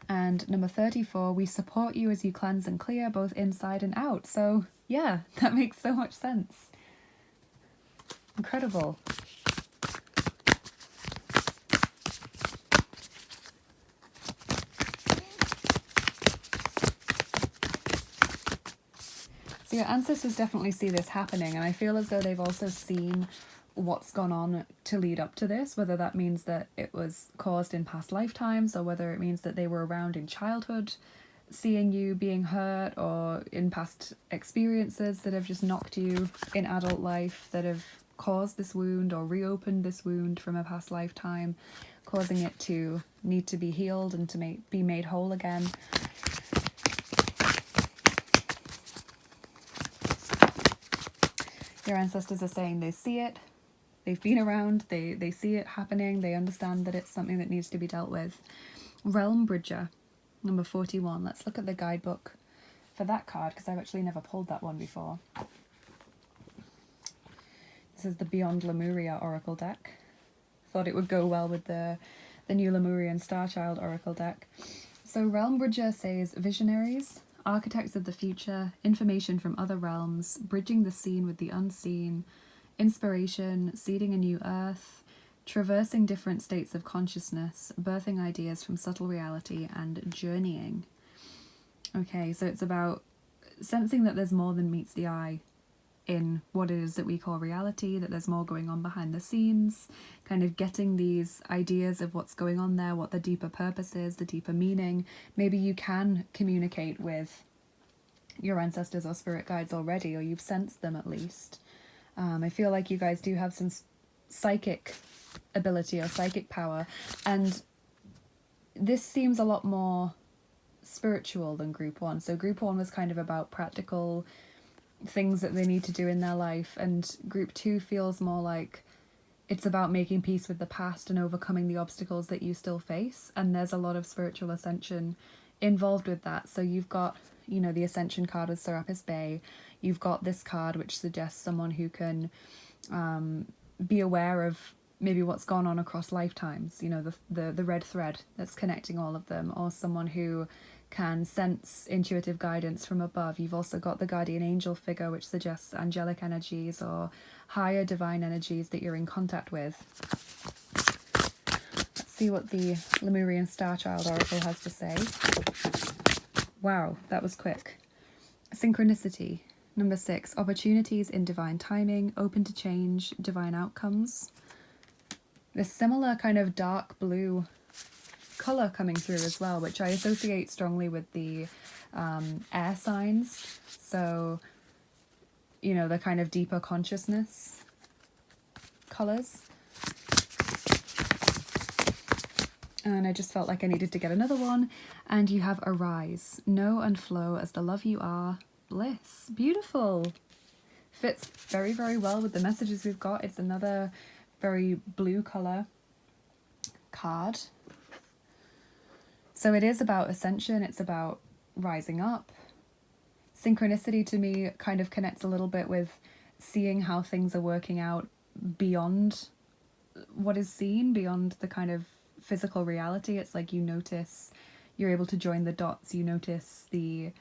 And number 34, we support you as you cleanse and clear both inside and out. So yeah, that makes so much sense. Incredible. So your ancestors definitely see this happening, and I feel as though they've also seen what's gone on to lead up to this, whether that means that it was caused in past lifetimes, or whether it means that they were around in childhood seeing you being hurt, or in past experiences that have just knocked you in adult life that have caused this wound or reopened this wound from a past lifetime, causing it to need to be healed and to be made whole again. Your ancestors are saying they see it, they've been around, they see it happening, they understand that it's something that needs to be dealt with. Realm Bridger, number 41. Let's look at the guidebook for that card, because I've actually never pulled that one before. This is the Beyond Lemuria Oracle deck. Thought it would go well with the new Lemurian Starchild Oracle deck. So Realm Bridger says visionaries, architects of the future, information from other realms, bridging the seen with the unseen, inspiration, seeding a new earth, traversing different states of consciousness, birthing ideas from subtle reality, and journeying. Okay, so it's about sensing that there's more than meets the eye in what it is that we call reality, that there's more going on behind the scenes, kind of getting these ideas of what's going on there, what the deeper purpose is, the deeper meaning. Maybe you can communicate with your ancestors or spirit guides already, or you've sensed them at least. I feel like you guys do have some psychic ability or psychic power, and this seems a lot more spiritual than group 1. So group 1 was kind of about practical things that they need to do in their life, and group 2 feels more like it's about making peace with the past and overcoming the obstacles that you still face, and there's a lot of spiritual ascension involved with that. So you've got, you know, the Ascension card with Serapis Bey. You've got this card which suggests someone who can be aware of maybe what's gone on across lifetimes, you know, the red thread that's connecting all of them, or someone who can sense intuitive guidance from above. You've also got the guardian angel figure, which suggests angelic energies or higher divine energies that you're in contact with. Let's see what the Lemurian Starchild Oracle has to say. Wow, that was quick. Synchronicity. Number 6, opportunities in divine timing, open to change, divine outcomes. This similar kind of dark blue colour coming through as well, which I associate strongly with the air signs. So, you know, the kind of deeper consciousness colours. And I just felt like I needed to get another one. And you have arise, know and flow as the love you are, bliss. Beautiful. Fits very, very well with the messages we've got. It's another very blue colour card. So it is about ascension, it's about rising up. Synchronicity to me kind of connects a little bit with seeing how things are working out beyond what is seen, beyond the kind of physical reality. It's like you notice, you're able to join the dots, you notice the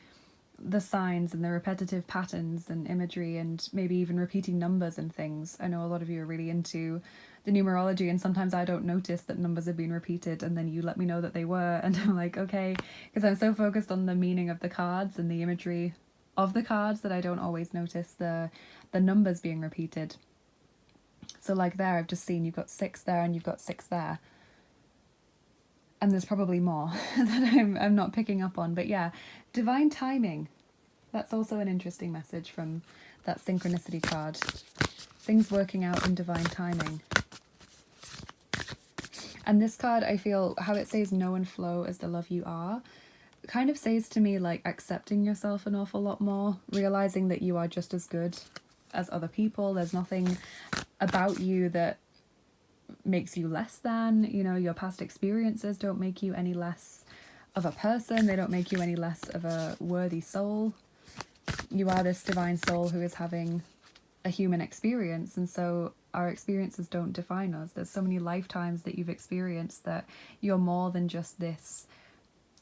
signs and the repetitive patterns and imagery, and maybe even repeating numbers and things. I know a lot of you are really into the numerology, and sometimes I don't notice that numbers have been repeated, and then you let me know that they were, and I'm like, okay, because I'm so focused on the meaning of the cards and the imagery of the cards that I don't always notice the numbers being repeated. So like there, I've just seen you've got 6 there and you've got 6 there. And there's probably more that I'm not picking up on. But yeah, divine timing. That's also an interesting message from that synchronicity card. Things working out in divine timing. And this card, I feel, how it says know and flow as the love you are, kind of says to me like accepting yourself an awful lot more, realizing that you are just as good as other people. There's nothing about you that makes you less than, you know, your past experiences don't make you any less of a person, they don't make you any less of a worthy soul. You are this divine soul who is having a human experience, and so our experiences don't define us. There's so many lifetimes that you've experienced that you're more than just this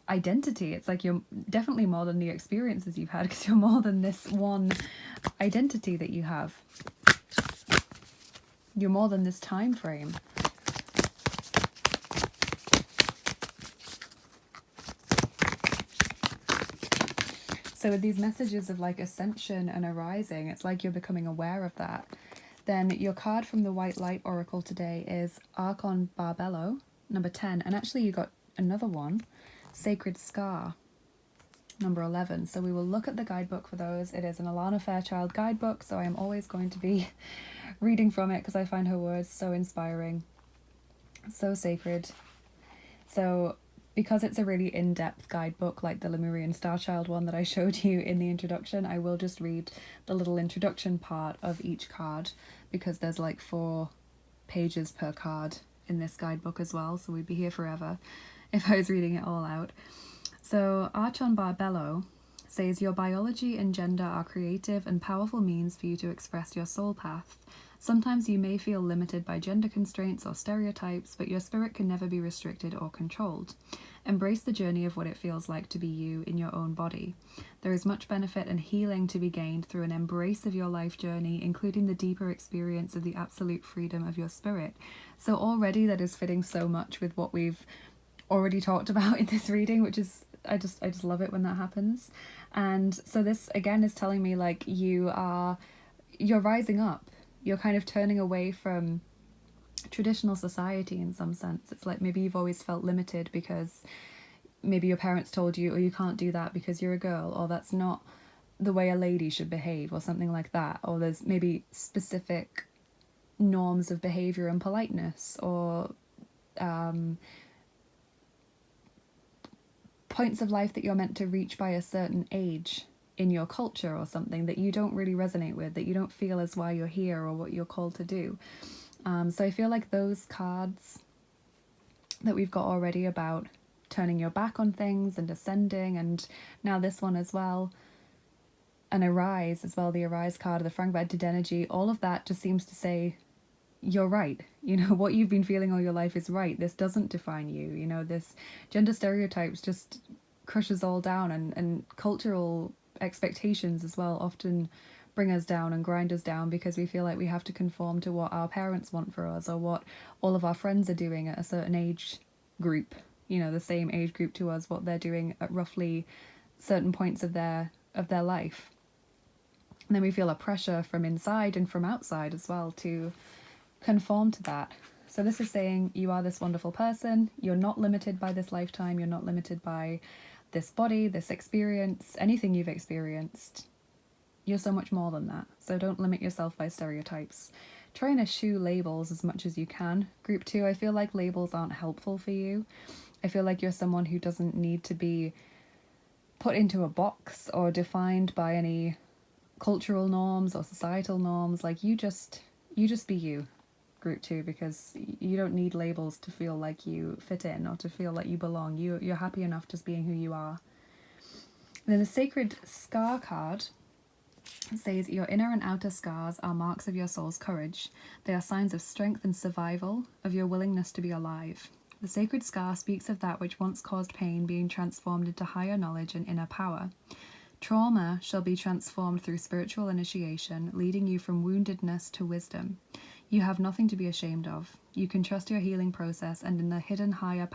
identity. It's like you're definitely more than the experiences you've had, because you're more than this one identity that you have. You're more than this time frame. So with these messages of like ascension and arising, it's like you're becoming aware of that. Then your card from the White Light Oracle today is Archon Barbello, number 10. And actually you got another one, Sacred Scar, number 11. So we will look at the guidebook for those. It is an Alana Fairchild guidebook, so I am always going to be reading from it because I find her words so inspiring, so sacred. So because it's a really in-depth guidebook like the Lemurian Starchild one that I showed you in the introduction, I will just read the little introduction part of each card, because there's like 4 pages per card in this guidebook as well, so we'd be here forever if I was reading it all out. So Archon Barbello says, your biology and gender are creative and powerful means for you to express your soul path. Sometimes you may feel limited by gender constraints or stereotypes, but your spirit can never be restricted or controlled. Embrace the journey of what it feels like to be you in your own body. There is much benefit and healing to be gained through an embrace of your life journey, including the deeper experience of the absolute freedom of your spirit. So already that is fitting so much with what we've already talked about in this reading, which is, I just love it when that happens. And so this again is telling me like you're rising up. You're kind of turning away from traditional society in some sense. It's like maybe you've always felt limited because maybe your parents told you, oh, you can't do that because you're a girl, or that's not the way a lady should behave, or something like that. Or there's maybe specific norms of behavior and politeness, or points of life that you're meant to reach by a certain age in your culture, or something that you don't really resonate with, that you don't feel is why you're here or what you're called to do. So I feel like those cards that we've got already about turning your back on things and ascending, and now this one as well, and arise as well, the arise card of the fragmented energy, all of that just seems to say you're right. You know, what you've been feeling all your life is right. This doesn't define you. You know, this gender stereotypes just crushes all down, and cultural expectations as well often bring us down and grind us down because we feel like we have to conform to what our parents want for us, or what all of our friends are doing at a certain age group, you know, the same age group to us, what they're doing at roughly certain points of their life. And then we feel a pressure from inside and from outside as well to conform to that. So this is saying you are this wonderful person. You're not limited by this lifetime. You're not limited by this body, this experience, anything you've experienced. You're so much more than that. So don't limit yourself by stereotypes. Try and eschew labels as much as you can. Group 2, I feel like labels aren't helpful for you. I feel like you're someone who doesn't need to be put into a box or defined by any cultural norms or societal norms. Like you just be you, Group 2, because you don't need labels to feel like you fit in or to feel like you belong. You're happy enough just being who you are. And then the Sacred Scar card says your inner and outer scars are marks of your soul's courage. They are signs of strength and survival, of your willingness to be alive. The sacred scar speaks of that which once caused pain being transformed into higher knowledge and inner power. Trauma shall be transformed through spiritual initiation, leading you from woundedness to wisdom. You have nothing to be ashamed of. You can trust your healing process and in the hidden higher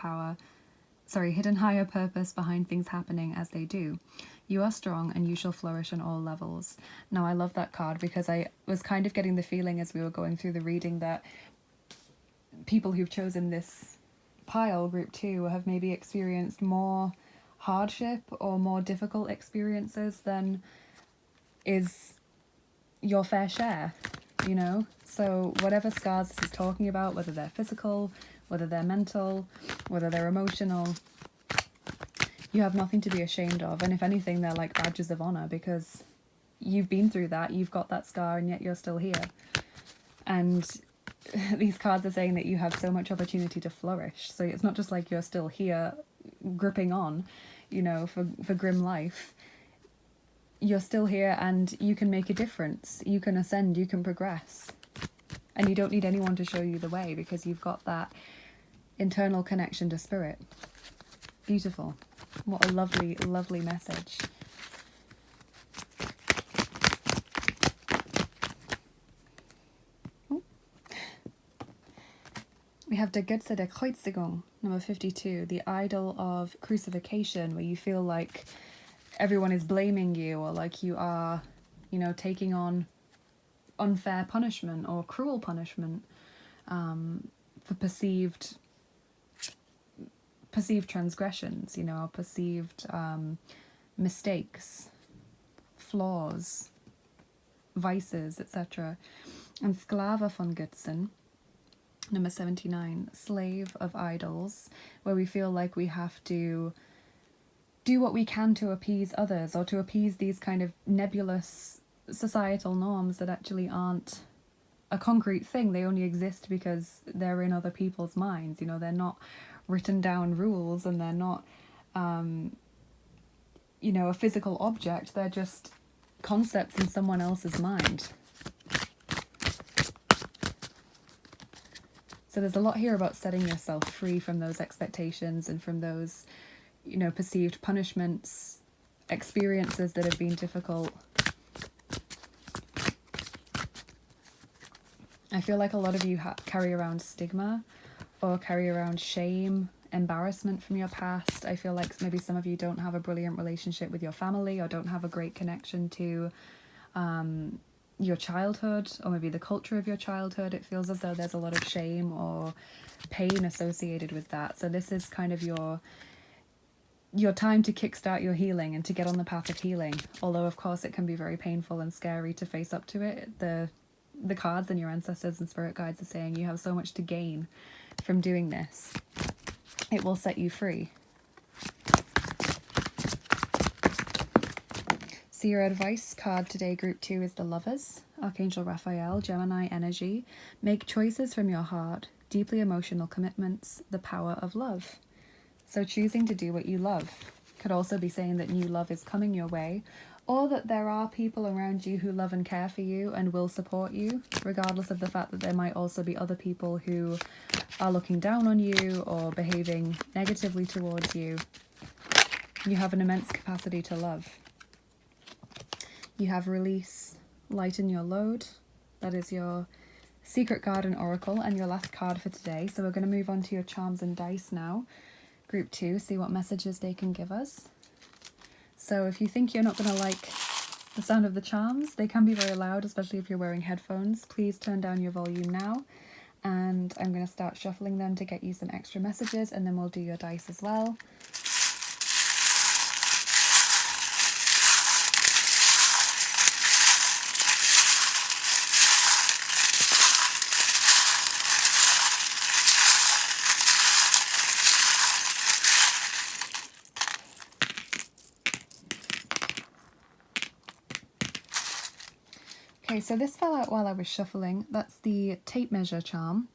purpose behind things happening as they do. You are strong and you shall flourish on all levels. Now, I love that card because I was kind of getting the feeling as we were going through the reading that people who've chosen this pile, Group 2, have maybe experienced more hardship or more difficult experiences than is your fair share, you know? So whatever scars this is talking about, whether they're physical, whether they're mental, whether they're emotional, you have nothing to be ashamed of. And if anything, they're like badges of honor because you've been through that, you've got that scar, and yet you're still here. And these cards are saying that you have so much opportunity to flourish. So it's not just like you're still here gripping on, you know, for grim life. You're still here and you can make a difference. You can ascend, you can progress. And you don't need anyone to show you the way because you've got that internal connection to spirit. Beautiful. What a lovely, lovely message. Ooh. We have Der Götze der Kreuzigung, number 52, the idol of crucifixion, where you feel like everyone is blaming you, or like you are, you know, taking on unfair punishment or cruel punishment for perceived transgressions, you know, or perceived mistakes, flaws, vices, etc. And Sklave von Götzen, number 79, slave of idols, where we feel like we have to do what we can to appease others, or to appease these kind of nebulous societal norms that actually aren't a concrete thing. They only exist because they're in other people's minds, you know, they're not written down rules, and they're not you know, a physical object. They're just concepts in someone else's mind. there's a lot here about setting yourself free from those expectations and from those, you know, perceived punishments, experiences that have been difficult. I feel like a lot of you carry around stigma or carry around shame, embarrassment from your past. I feel like maybe some of you don't have a brilliant relationship with your family or don't have a great connection to your childhood, or maybe the culture of your childhood. It feels as though there's a lot of shame or pain associated with that. So this is kind of your time to kickstart your healing and to get on the path of healing. Although, of course, it can be very painful and scary to face up to it. The cards and your ancestors and spirit guides are saying you have so much to gain from doing this. It will set you free. So your advice card today, group 2, is the Lovers. Archangel Raphael, Gemini energy. Make choices from your heart. Deeply emotional commitments. The power of love. So choosing to do what you love could also be saying that new love is coming your way, or that there are people around you who love and care for you and will support you, regardless of the fact that there might also be other people who are looking down on you or behaving negatively towards you. You have an immense capacity to love. You have release, lighten your load. That is your secret garden oracle and your last card for today. So we're going to move on to your charms and dice now. Group 2, see what messages they can give us. So if you think you're not going to like the sound of the charms, they can be very loud, especially if you're wearing headphones. Please turn down your volume now. And I'm going to start shuffling them to get you some extra messages, and then we'll do your dice as well. Okay, so this fell out while I was shuffling. That's the tape measure charm.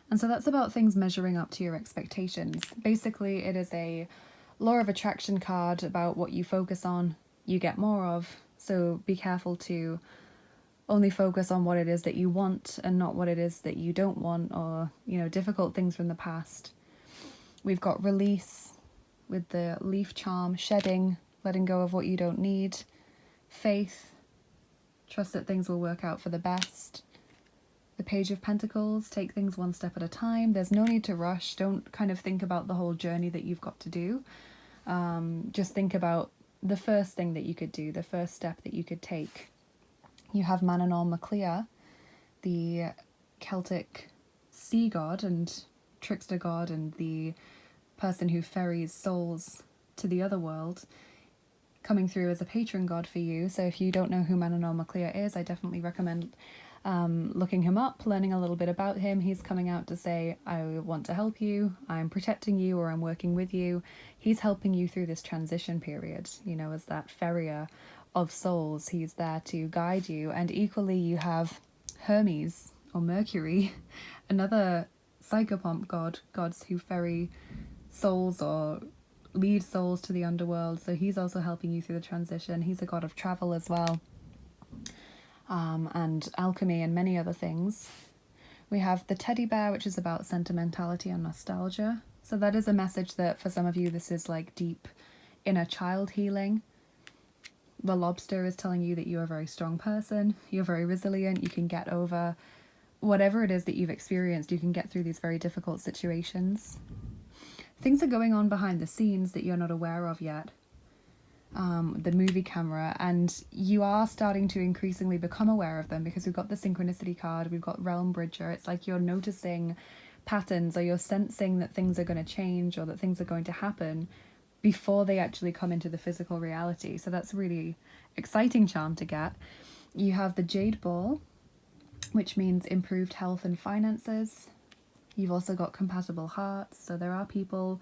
And so that's about things measuring up to your expectations. Basically, it is a law of attraction card about what you focus on, you get more of. So be careful to only focus on what it is that you want and not what it is that you don't want, or, you know, difficult things from the past. We've got release with the leaf charm, shedding, letting go of what you don't need, faith, trust that things will work out for the best. The Page of Pentacles, take things one step at a time. There's no need to rush. Don't kind of think about the whole journey that you've got to do. Just think about the first thing that you could do, the first step that you could take. You have Manannán Mac Lia, the Celtic sea god and trickster god and the person who ferries souls to the other world, coming through as a patron god for you. So if you don't know who Manannán Mac Lia is, I definitely recommend looking him up, learning a little bit about him. He's coming out to say, I want to help you, I'm protecting you, or I'm working with you. He's helping you through this transition period, you know, as that ferrier of souls. He's there to guide you. And equally you have Hermes, or Mercury, another psychopomp gods who ferry souls or lead souls to the underworld. So he's also helping you through the transition. He's a god of travel as well, and alchemy and many other things. We have the teddy bear, which is about sentimentality and nostalgia. So that is a message that for some of you, this is like deep inner child healing. The lobster is telling you that you're a very strong person, you're very resilient, you can get over whatever it is that you've experienced, you can get through these very difficult situations. Things are going on behind the scenes that you're not aware of yet. The movie camera, and you are starting to increasingly become aware of them, because we've got the synchronicity card, we've got realm bridger. It's like you're noticing patterns, or you're sensing that things are going to change or that things are going to happen before they actually come into the physical reality. So that's really exciting charm to get. You have the jade ball, which means improved health and finances. You've also got compatible hearts, so there are people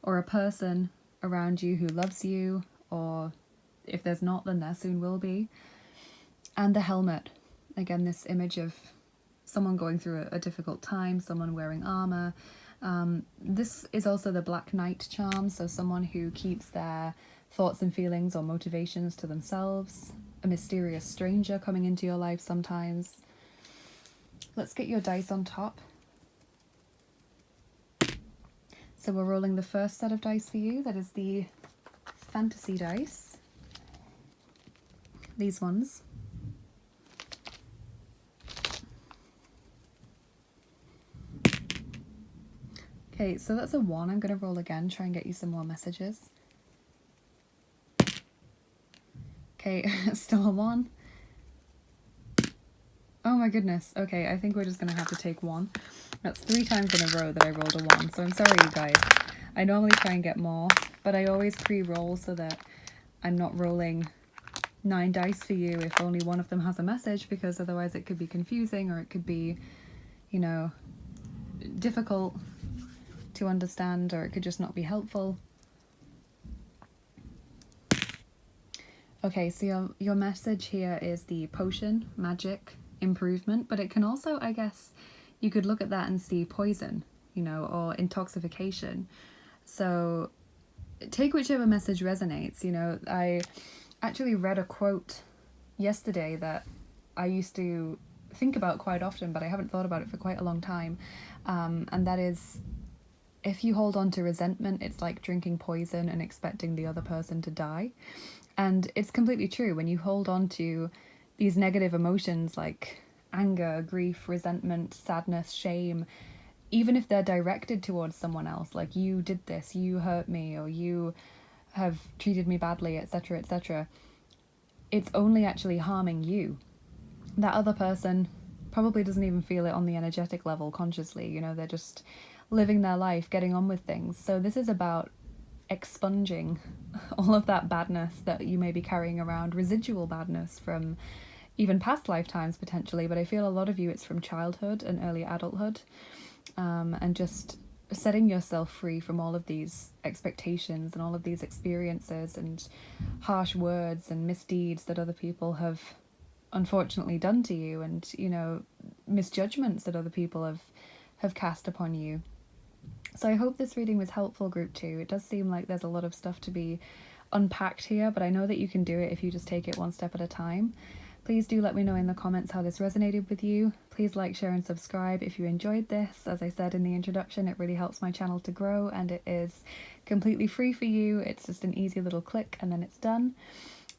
or a person around you who loves you, or if there's not, then there soon will be. And the helmet, again, this image of someone going through a difficult time, someone wearing armor. This is also the Black Knight charm, so someone who keeps their thoughts and feelings or motivations to themselves. A mysterious stranger coming into your life sometimes. Let's get your dice on top. So we're rolling the first set of dice for you. That is the fantasy dice. These ones. Okay, so that's a 1. I'm going to roll again, try and get you some more messages. Okay, still a 1. Oh my goodness. Okay, I think we're just going to have to take 1. That's 3 times in a row that I rolled a 1, so I'm sorry you guys. I normally try and get more, but I always pre-roll so that I'm not rolling 9 dice for you if only one of them has a message, because otherwise it could be confusing or it could be, you know, difficult to understand, or it could just not be helpful. Okay, so your message here is the potion, magic, improvement, but it can also, I guess, you could look at that and see poison, you know, or intoxication. So take whichever message resonates, you know. I actually read a quote yesterday that I used to think about quite often, but I haven't thought about it for quite a long time. And that is, if you hold on to resentment, it's like drinking poison and expecting the other person to die. And it's completely true. When you hold on to these negative emotions like anger, grief, resentment, sadness, shame, even if they're directed towards someone else, like you did this, you hurt me, or you have treated me badly, etc., etc., it's only actually harming you. That other person probably doesn't even feel it on the energetic level consciously, you know, they're just living their life, getting on with things. So this is about expunging all of that badness that you may be carrying around, residual badness from even past lifetimes potentially, but I feel a lot of you it's from childhood and early adulthood, and just setting yourself free from all of these expectations and all of these experiences and harsh words and misdeeds that other people have unfortunately done to you, and, you know, misjudgments that other people have cast upon you. So I hope this reading was helpful, group 2. It does seem like there's a lot of stuff to be unpacked here, but I know that you can do it if you just take it one step at a time. Please do let me know in the comments how this resonated with you. Please like, share and subscribe if you enjoyed this. As I said in the introduction, it really helps my channel to grow, and it is completely free for you. It's just an easy little click and then it's done.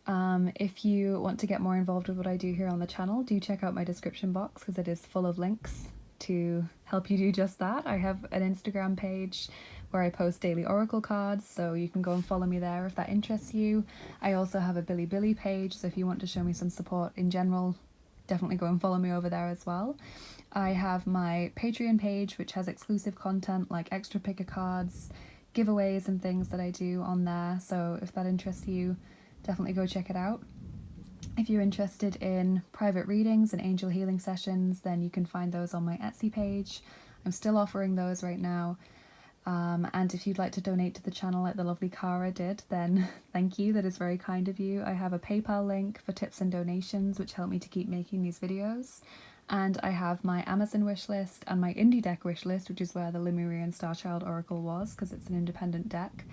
If you want to get more involved with what I do here on the channel, do check out my description box because it is full of links to help you do just that. I have an Instagram page where I post daily oracle cards, so you can go and follow me there if that interests you. I also have a Bilibili page, so if you want to show me some support in general, definitely go and follow me over there as well. I have my Patreon page, which has exclusive content like extra picker cards, giveaways and things that I do on there, so if that interests you, definitely go check it out. If you're interested in private readings and angel healing sessions, then you can find those on my Etsy page. I'm still offering those right now. And if you'd like to donate to the channel like the lovely Cara did, then thank you, that is very kind of you. I have a PayPal link for tips and donations which help me to keep making these videos. And I have my Amazon wishlist and my indie deck wishlist, which is where the Lemurian Starchild Oracle was, because it's an independent deck.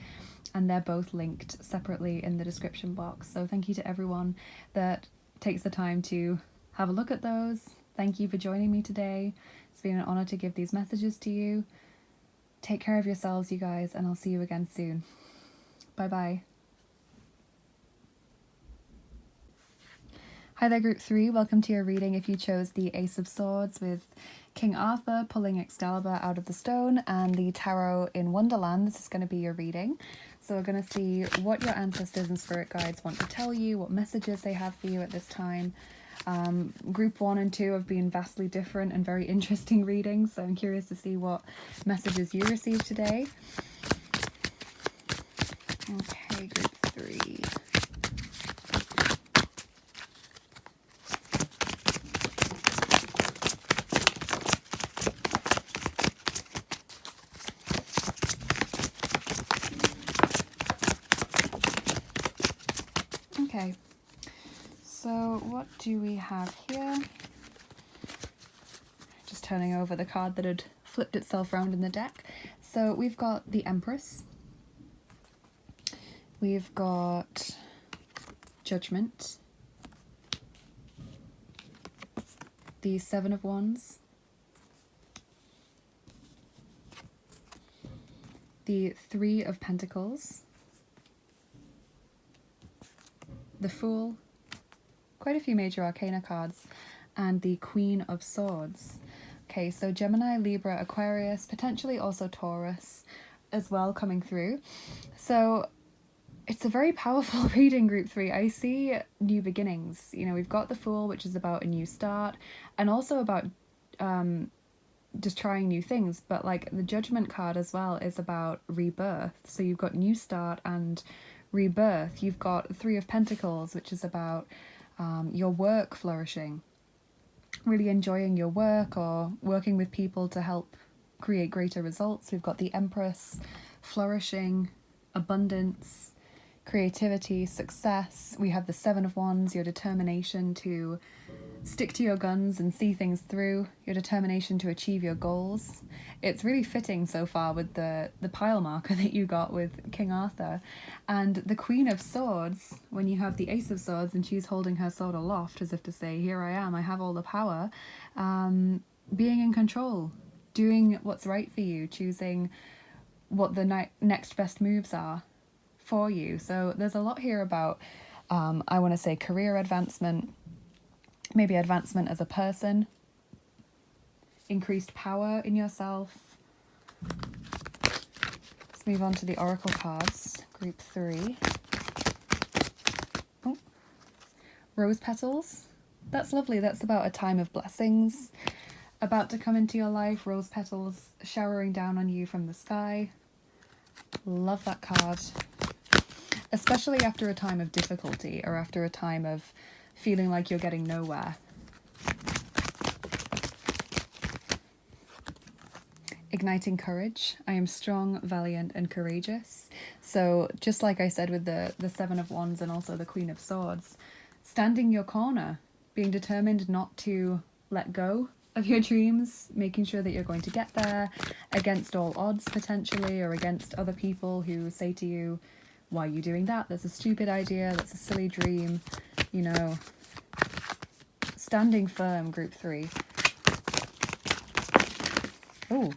And they're both linked separately in the description box. So thank you to everyone that takes the time to have a look at those. Thank you for joining me today. It's been an honor to give these messages to you. Take care of yourselves, you guys, and I'll see you again soon. Bye-bye. Hi there, group 3. Welcome to your reading if you chose the Ace of Swords with King Arthur pulling Excalibur out of the stone and the tarot in Wonderland. This is going to be your reading. So we're going to see what your ancestors and spirit guides want to tell you, what messages they have for you at this time. Group 1 and 2 have been vastly different and very interesting readings, so I'm curious to see what messages you received today. Okay, group 3. Okay, so what do we have here? Just turning over the card that had flipped itself around in the deck. So we've got the Empress. We've got Judgment. The Seven of Wands. the Three of Pentacles, the Fool, quite a few major arcana cards, and the Queen of Swords. Okay, so Gemini, Libra, Aquarius, potentially also Taurus as well coming through. So it's a very powerful reading, group 3. I see new beginnings. You know, we've got the Fool, which is about a new start, and also about just trying new things. But like the Judgment card as well is about rebirth. So you've got new start and rebirth. You've got Three of Pentacles, which is about your work flourishing, really enjoying your work or working with people to help create greater results. We've got the Empress, flourishing, abundance, creativity, success. We have the Seven of Wands, your determination to stick to your guns and see things through, your determination to achieve your goals. It's really fitting so far with the pile marker that you got with King Arthur. And the Queen of Swords, when you have the Ace of Swords and she's holding her sword aloft as if to say, here I am, I have all the power, being in control, doing what's right for you, choosing what the next best moves are for you. So there's a lot here about, I want to say, career advancement, maybe advancement as a person, increased power in yourself. Let's move on to the Oracle cards, group 3. Oh, Rose petals. That's lovely. That's about a time of blessings about to come into your life. Rose petals showering down on you from the sky. Love that card. Especially after a time of difficulty or after a time of feeling like you're getting nowhere. Igniting courage. I am strong, valiant, and courageous. So just like I said with the Seven of Wands and also the Queen of Swords, standing your corner, being determined not to let go of your dreams, making sure that you're going to get there against all odds potentially, or against other people who say to you, why are you doing that? That's a stupid idea. That's a silly dream. You know, standing firm, group 3. Oh,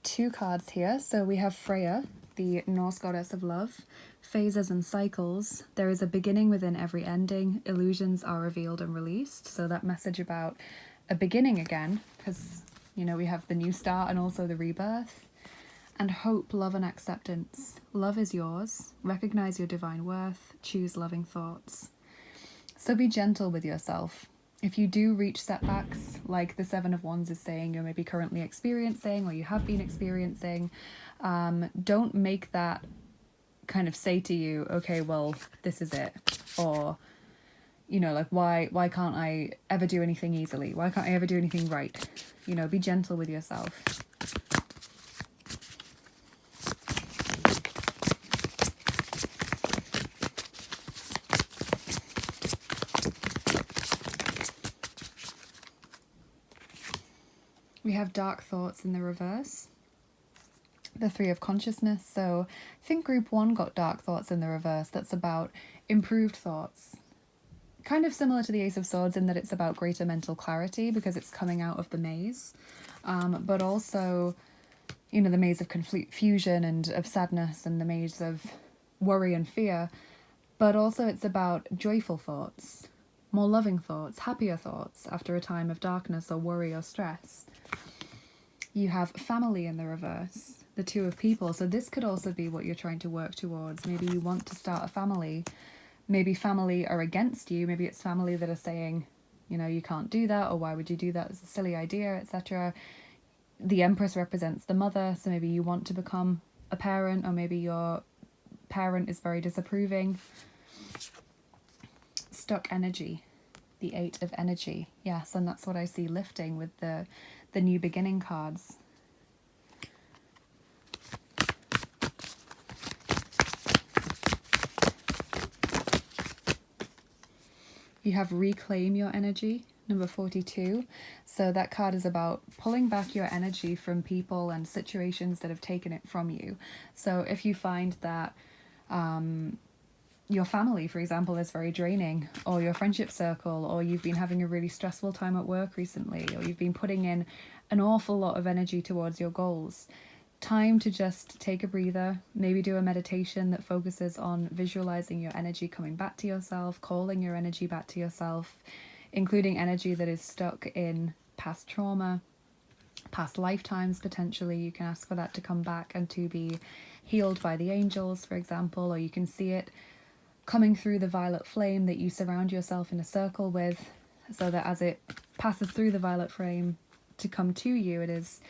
2 cards here. So we have Freya, the Norse goddess of love, phases and cycles. There is a beginning within every ending. Illusions are revealed and released. So that message about a beginning again, because, you know, we have the new start and also the rebirth. And hope, love, and acceptance. Love is yours. Recognize your divine worth. Choose loving thoughts. So be gentle with yourself. If you do reach setbacks, like the Seven of Wands is saying you're maybe currently experiencing or you have been experiencing, don't make that kind of say to you, okay, well, this is it. Or, you know, like, why can't I ever do anything easily? Why can't I ever do anything right? You know, be gentle with yourself. We have dark thoughts in the reverse. The Three of Consciousness. So I think group 1 got dark thoughts in the reverse. That's about improved thoughts. Kind of similar to the Ace of Swords in that it's about greater mental clarity because it's coming out of the maze. But also, you know, the maze of confusion and of sadness and the maze of worry and fear. But also it's about joyful thoughts, more loving thoughts, happier thoughts after a time of darkness or worry or stress. You have family in the reverse, the Two of People. So this could also be what you're trying to work towards. Maybe you want to start a family. Maybe family are against you. Maybe it's family that are saying, you know, you can't do that, or why would you do that? It's a silly idea, etc. The Empress represents the mother. So maybe you want to become a parent, or maybe your parent is very disapproving. Stuck energy, the Eight of Energy. Yes, and that's what I see lifting with the new beginning cards. You have Reclaim Your Energy, number 42. So that card is about pulling back your energy from people and situations that have taken it from you. So if you find that your family, for example, is very draining, or your friendship circle, or you've been having a really stressful time at work recently, or you've been putting in an awful lot of energy towards your goals, time to just take a breather, maybe do a meditation that focuses on visualizing your energy coming back to yourself, calling your energy back to yourself, including energy that is stuck in past trauma, past lifetimes potentially. You can ask for that to come back and to be healed by the angels, for example, or you can see it coming through the violet flame that you surround yourself in a circle with, so that as it passes through the violet flame to come to you, it is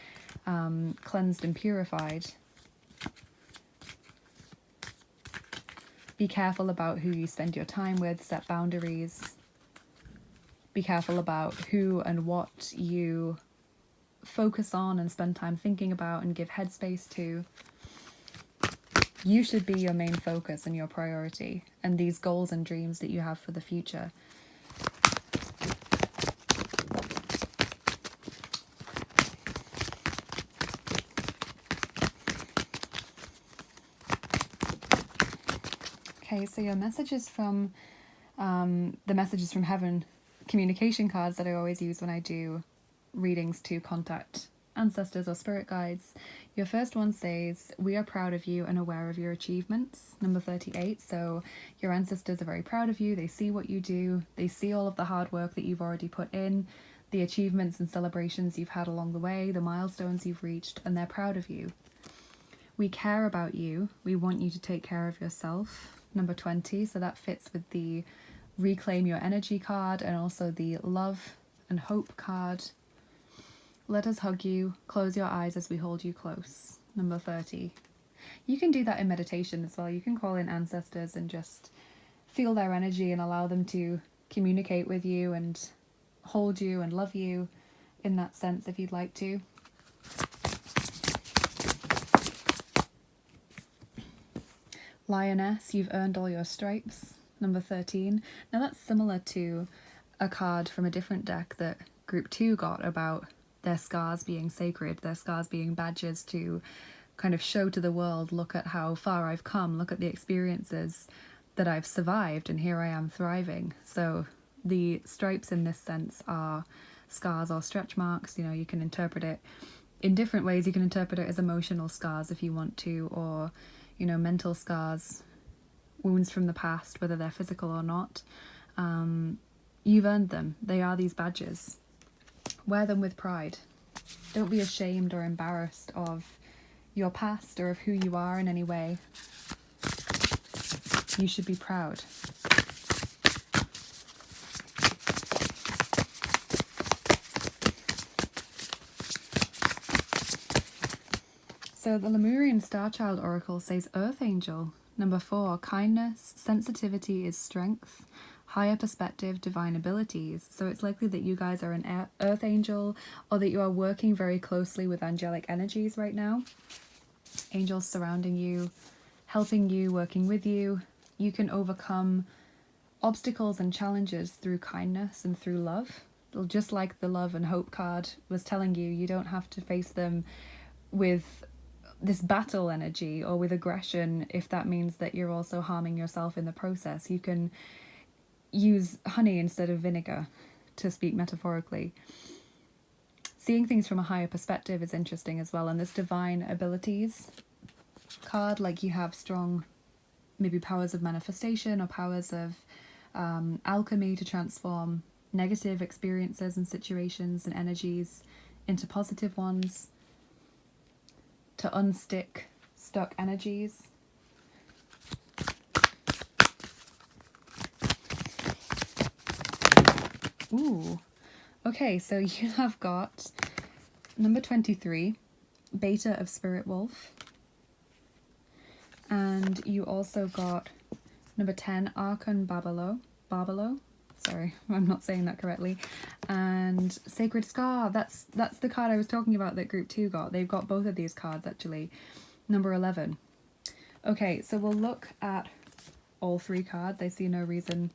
cleansed and purified. Be careful about who you spend your time with, set boundaries. Be careful about who and what you focus on and spend time thinking about and give headspace to. You should be your main focus and your priority, and these goals and dreams that you have for the future. Okay, so your messages from the Messages from Heaven communication cards that I always use when I do readings to contact ancestors or spirit guides. Your first one says, "We are proud of you and aware of your achievements." Number 38. So your ancestors are very proud of you. They see what you do. They see all of the hard work that you've already put in, the achievements and celebrations you've had along the way, the milestones you've reached, and they're proud of you. "We care about you. We want you to take care of yourself." Number 20. So that fits with the Reclaim Your Energy card and also the Love and Hope card. "Let us hug you. Close your eyes as we hold you close." Number 30. You can do that in meditation as well. You can call in ancestors and just feel their energy and allow them to communicate with you and hold you and love you in that sense if you'd like to. "Lioness, you've earned all your stripes." Number 13. Now that's similar to a card from a different deck that group 2 got about their scars being sacred, their scars being badges to kind of show to the world, look at how far I've come, look at the experiences that I've survived, and here I am thriving. So the stripes in this sense are scars or stretch marks. You know, you can interpret it in different ways. You can interpret it as emotional scars if you want to, or, you know, mental scars, wounds from the past, whether they're physical or not. You've earned them. They are these badges. Wear them with pride. Don't be ashamed or embarrassed of your past or of who you are in any way. You should be proud. So the Lemurian Starchild Oracle says Earth Angel. Number 4, kindness, sensitivity is strength, higher perspective, divine abilities. So it's likely that you guys are an Earth Angel, or that you are working very closely with angelic energies right now. Angels surrounding you, helping you, working with you. You can overcome obstacles and challenges through kindness and through love. Just like the Love and Hope card was telling you, you don't have to face them with this battle energy or with aggression if that means that you're also harming yourself in the process. You can use honey instead of vinegar, to speak metaphorically. Seeing things from a higher perspective is interesting as well. And this divine abilities card, like you have strong maybe powers of manifestation or powers of alchemy to transform negative experiences and situations and energies into positive ones, to unstick stuck energies. Ooh, okay, so you have got number 23, Beta of Spirit Wolf, and you also got number 10, Archon Barbalo. Sorry, I'm not saying that correctly. And Sacred Scar, that's the card I was talking about that group 2 got. They've got both of these cards actually. Number 11. Okay, so we'll look at all 3 cards. I see no reason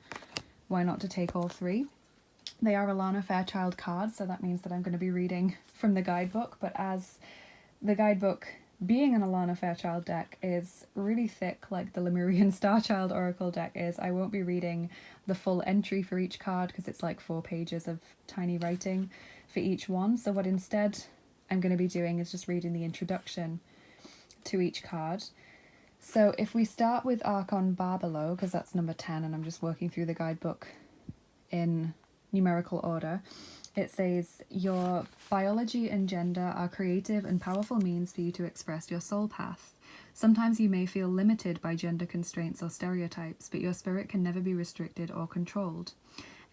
why not to take all 3. They are Alana Fairchild cards, so that means that I'm going to be reading from the guidebook, but as the guidebook, being an Alana Fairchild deck, is really thick like the Lemurian Starchild Oracle deck is, I won't be reading the full entry for each card because it's like 4 pages of tiny writing for each one. So what instead I'm going to be doing is just reading the introduction to each card. So if we start with Archon Bar below, because that's number 10, and I'm just working through the guidebook in numerical order, it says, your biology and gender are creative and powerful means for you to express your soul path. Sometimes you may feel limited by gender constraints or stereotypes, but your spirit can never be restricted or controlled.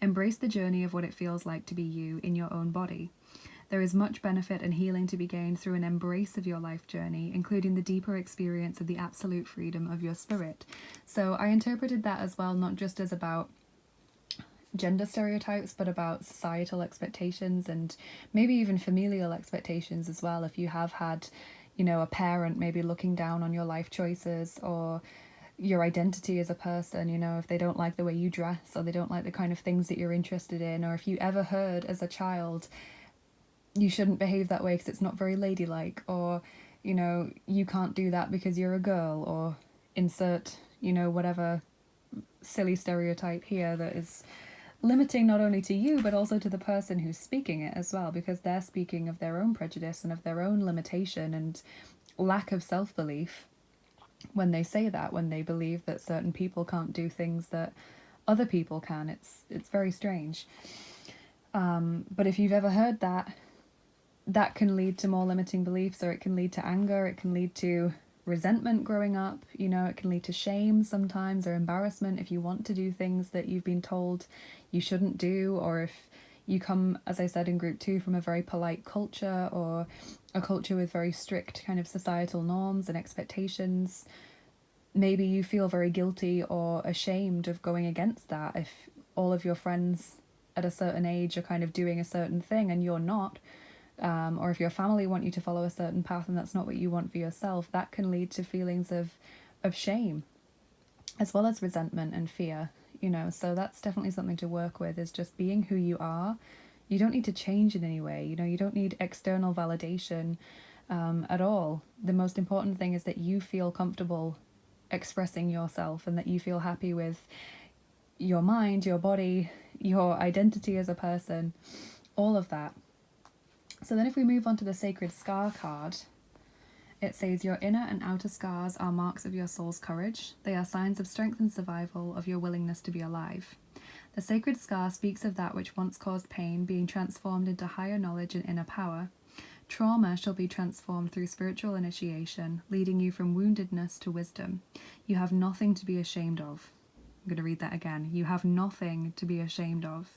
Embrace the journey of what it feels like to be you in your own body. There is much benefit and healing to be gained through an embrace of your life journey, including the deeper experience of the absolute freedom of your spirit. So I interpreted that as well, not just as about gender stereotypes, but about societal expectations and maybe even familial expectations as well. If you have had, you know, a parent maybe looking down on your life choices or your identity as a person, you know, if they don't like the way you dress or they don't like the kind of things that you're interested in, or if you ever heard as a child, you shouldn't behave that way because it's not very ladylike, or, you know, you can't do that because you're a girl, or insert, you know, whatever silly stereotype here that is limiting not only to you but also to the person who's speaking it as well, because they're speaking of their own prejudice and of their own limitation and lack of self-belief when they say that, when they believe that certain people can't do things that other people can. It's very strange. But if you've ever heard that, that can lead to more limiting beliefs, or it can lead to anger, it can lead to resentment growing up, you know, it can lead to shame sometimes, or embarrassment if you want to do things that you've been told you shouldn't do, or if you come, as I said in group 2, from a very polite culture or a culture with very strict kind of societal norms and expectations. Maybe you feel very guilty or ashamed of going against that if all of your friends at a certain age are kind of doing a certain thing and you're not. Or if your family want you to follow a certain path and that's not what you want for yourself, that can lead to feelings of shame, as well as resentment and fear, you know. So that's definitely something to work with, is just being who you are. You don't need to change in any way, you know, you don't need external validation at all. The most important thing is that you feel comfortable expressing yourself and that you feel happy with your mind, your body, your identity as a person, all of that. So then if we move on to the Sacred Scar card, it says, your inner and outer scars are marks of your soul's courage. They are signs of strength and survival, of your willingness to be alive. The Sacred Scar speaks of that which once caused pain being transformed into higher knowledge and inner power. Trauma shall be transformed through spiritual initiation, leading you from woundedness to wisdom. You have nothing to be ashamed of. I'm going to read that again. You have nothing to be ashamed of.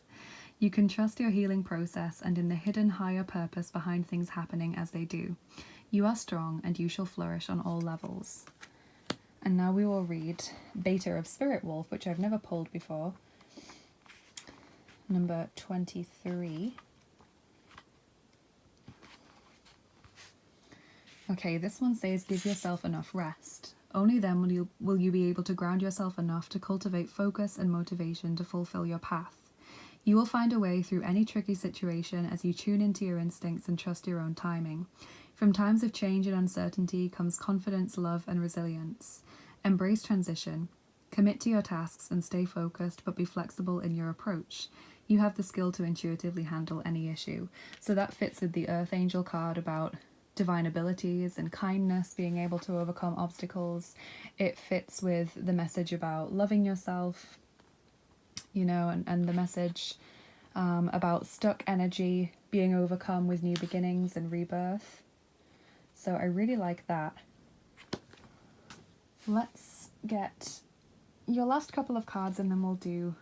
You can trust your healing process and in the hidden higher purpose behind things happening as they do. You are strong and you shall flourish on all levels. And now we will read Beta of Spirit Wolf, which I've never pulled before. Number 23. Okay, this one says, give yourself enough rest. Only then will you be able to ground yourself enough to cultivate focus and motivation to fulfill your path. You will find a way through any tricky situation as you tune into your instincts and trust your own timing. From times of change and uncertainty comes confidence, love, and resilience. Embrace transition. Commit to your tasks and stay focused, but be flexible in your approach. You have the skill to intuitively handle any issue. So that fits with the Earth Angel card about divine abilities and kindness, being able to overcome obstacles. It fits with the message about loving yourself, you know, and the message about stuck energy being overcome with new beginnings and rebirth. So I really like that. Let's get your last couple of cards and then we'll do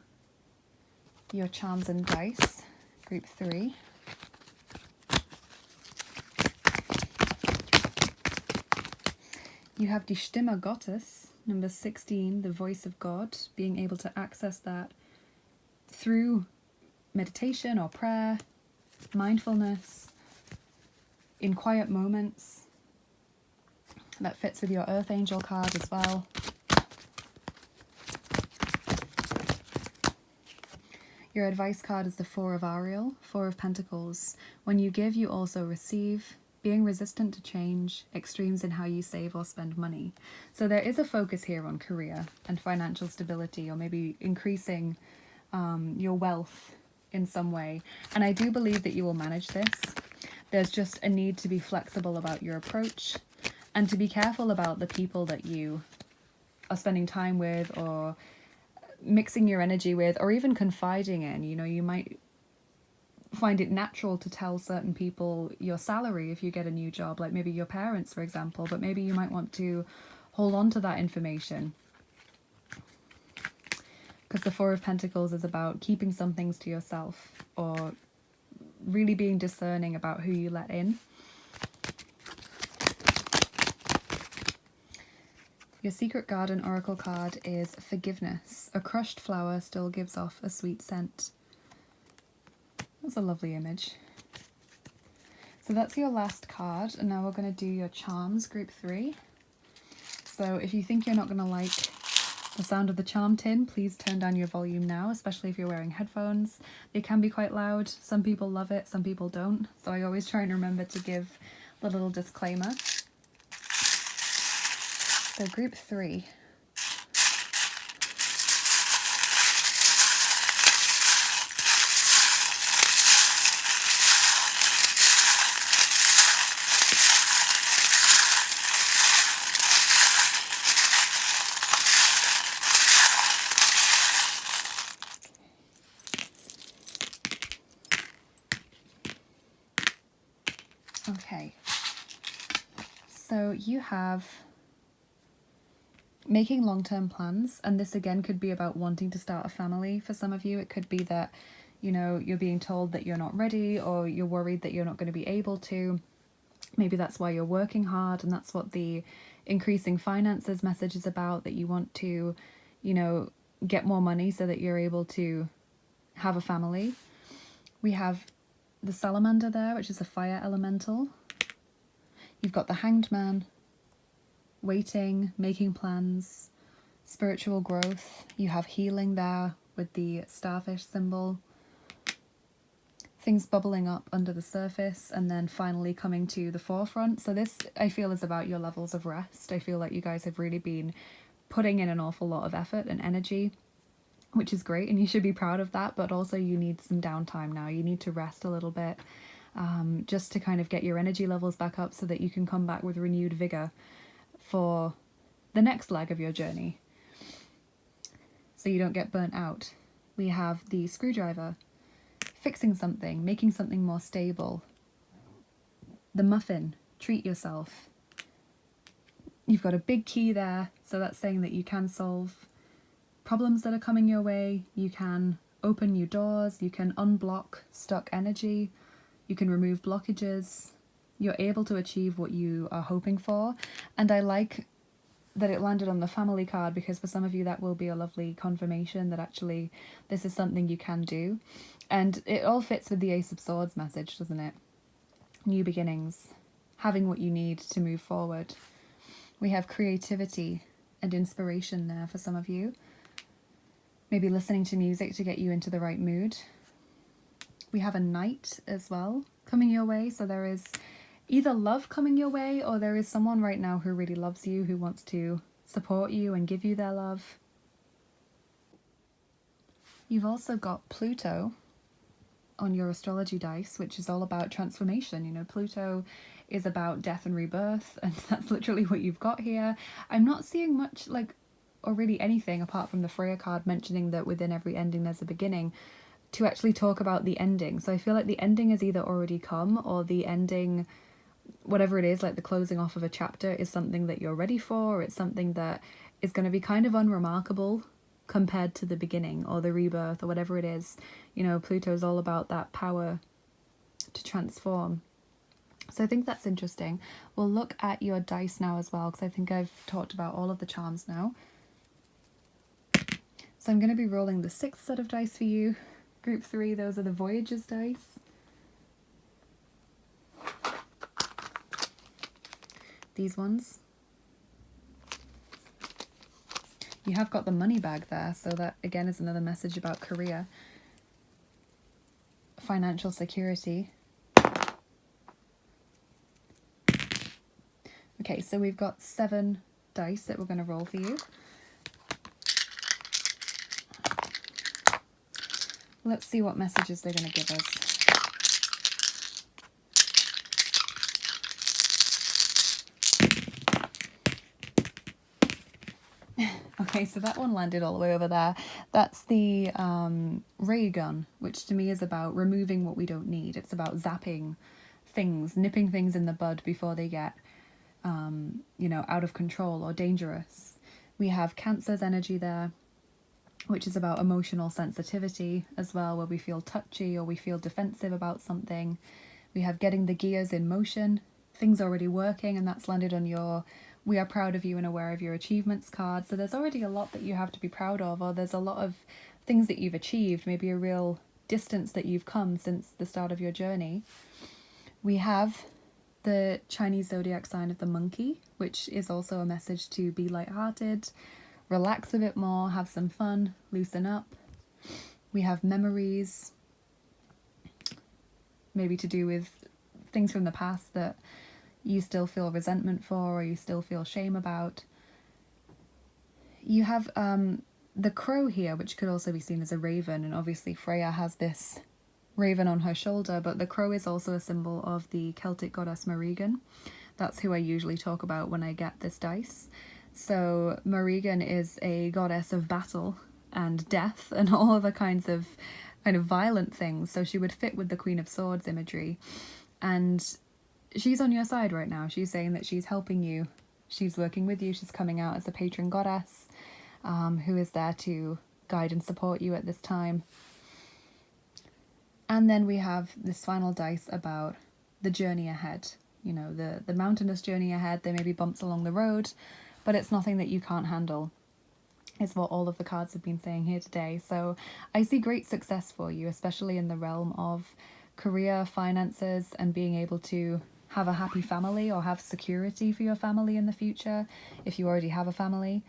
your charms and dice, group 3. You have Die Stimme Gottes, number 16, the voice of God, being able to access that through meditation or prayer, mindfulness, in quiet moments. That fits with your Earth Angel card as well. Your advice card is the Four of Ariel, Four of Pentacles. When you give, you also receive. Being resistant to change, extremes in how you save or spend money. So there is a focus here on career and financial stability, or maybe increasing your wealth in some way. And I do believe that you will manage this. There's just a need to be flexible about your approach and to be careful about the people that you are spending time with or mixing your energy with, or even confiding in. You know, you might find it natural to tell certain people your salary if you get a new job, like maybe your parents, for example, but maybe you might want to hold on to that information. Because the Four of Pentacles is about keeping some things to yourself, or really being discerning about who you let in. Your Secret Garden Oracle card is Forgiveness. A crushed flower still gives off a sweet scent. That's a lovely image. So that's your last card, and now we're going to do your charms, group 3. So if you think you're not going to like the sound of the charm tin, please turn down your volume now, especially if you're wearing headphones. They can be quite loud. Some people love it, some people don't. So I always try and remember to give the little disclaimer. So group 3. Okay, so you have making long-term plans, and this again could be about wanting to start a family. For some of you, it could be that, you know, you're being told that you're not ready, or you're worried that you're not going to be able to. Maybe that's why you're working hard, and that's what the increasing finances message is about, that you want to, you know, get more money so that you're able to have a family. We have the salamander there, which is a fire elemental. You've got the hanged man, waiting, making plans, spiritual growth. You have healing there with the starfish symbol. Things bubbling up under the surface and then finally coming to the forefront. So this, I feel, is about your levels of rest. I feel like you guys have really been putting in an awful lot of effort and energy, which is great, and you should be proud of that, but also you need some downtime now. You need to rest a little bit, just to kind of get your energy levels back up so that you can come back with renewed vigor for the next leg of your journey, so you don't get burnt out. We have the screwdriver, fixing something, making something more stable. The muffin, treat yourself. You've got a big key there, so that's saying that you can solve problems that are coming your way. You can open new doors, you can unblock stuck energy, you can remove blockages. You're able to achieve what you are hoping for. And I like that it landed on the family card, because for some of you that will be a lovely confirmation that actually this is something you can do. And it all fits with the Ace of Swords message, doesn't it? New beginnings, having what you need to move forward. We have creativity and inspiration there for some of you. Maybe listening to music to get you into the right mood. We have a knight as well coming your way. So there is either love coming your way, or there is someone right now who really loves you, who wants to support you and give you their love. You've also got Pluto on your astrology dice, which is all about transformation. You know, Pluto is about death and rebirth, and that's literally what you've got here. I'm not seeing much, like, or really anything apart from the Freya card mentioning that within every ending there's a beginning, to actually talk about the ending. So I feel like the ending has either already come, or the ending, whatever it is, like the closing off of a chapter, is something that you're ready for, or it's something that is going to be kind of unremarkable compared to the beginning or the rebirth or whatever it is. You know, Pluto's all about that power to transform. So I think that's interesting. We'll look at your dice now as well, because I think I've talked about all of the charms now. So I'm going to be rolling the 6th set of dice for you. Group 3, those are the Voyages dice. These ones. You have got the money bag there, so that again is another message about career, financial security. Okay, so we've got 7 dice that we're going to roll for you. Let's see what messages they're going to give us. Okay, so that one landed all the way over there. That's the ray gun, which to me is about removing what we don't need. It's about zapping things, nipping things in the bud before they get, out of control or dangerous. We have Cancer's energy there, which is about emotional sensitivity as well, where we feel touchy or we feel defensive about something. We have getting the gears in motion, things already working, and that's landed on your we are proud of you and aware of your achievements card. So there's already a lot that you have to be proud of, or there's a lot of things that you've achieved, maybe a real distance that you've come since the start of your journey. We have the Chinese zodiac sign of the monkey, which is also a message to be lighthearted, relax a bit more, have some fun, loosen up. We have memories, maybe to do with things from the past that you still feel resentment for or you still feel shame about. You have the crow here, which could also be seen as a raven, and obviously Freya has this raven on her shoulder, but the crow is also a symbol of the Celtic goddess Morrigan. That's who I usually talk about when I get this dice. So Morrigan is a goddess of battle and death and all other kinds of violent things, so she would fit with the Queen of Swords imagery. And she's on your side right now. She's saying that she's helping you, she's working with you, she's coming out as a patron goddess who is there to guide and support you at this time. And then we have this final dice about the journey ahead, the mountainous journey ahead. There may be bumps along the road, but it's nothing that you can't handle, is what all of the cards have been saying here today. So I see great success for you, especially in the realm of career, finances, and being able to have a happy family or have security for your family in the future if you already have a family.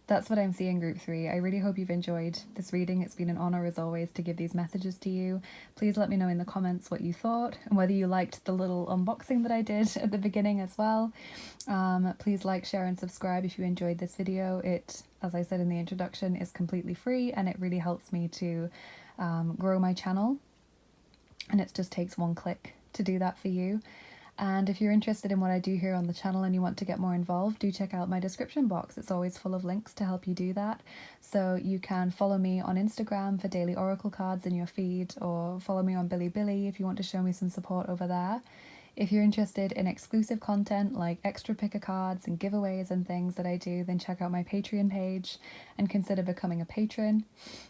That's what I'm seeing, Group 3. I really hope you've enjoyed this reading. It's been an honour, as always, to give these messages to you. Please let me know in the comments what you thought and whether you liked the little unboxing that I did at the beginning as well. Please like, share and subscribe if you enjoyed this video. It, as I said in the introduction, is completely free and it really helps me to grow my channel. And it just takes one click to do that for you. And if you're interested in what I do here on the channel and you want to get more involved, do check out my description box. It's always full of links to help you do that. So you can follow me on Instagram for daily oracle cards in your feed, or follow me on Bilibili if you want to show me some support over there. If you're interested in exclusive content like extra picker cards and giveaways and things that I do, then check out my Patreon page and consider becoming a patron.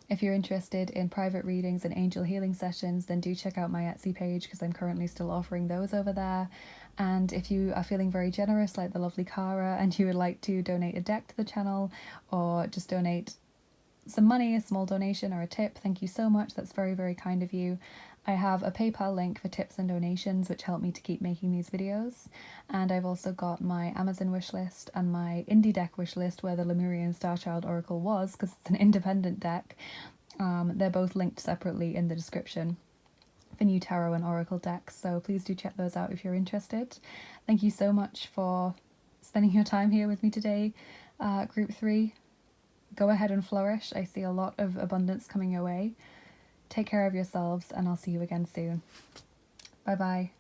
If you're interested in private readings and angel healing sessions, then do check out my Etsy page because I'm currently still offering those over there. And if you are feeling very generous like the lovely Cara and you would like to donate a deck to the channel or just donate some money, a small donation or a tip, thank you so much. That's very, very kind of you. I have a PayPal link for tips and donations which help me to keep making these videos, and I've also got my Amazon wishlist and my indie deck wishlist where the Lemurian Starchild Oracle was, because it's an independent deck. They're both linked separately in the description for new tarot and oracle decks, so please do check those out if you're interested. Thank you so much for spending your time here with me today, Group 3. Go ahead and flourish. I see a lot of abundance coming your way. Take care of yourselves, and I'll see you again soon. Bye bye.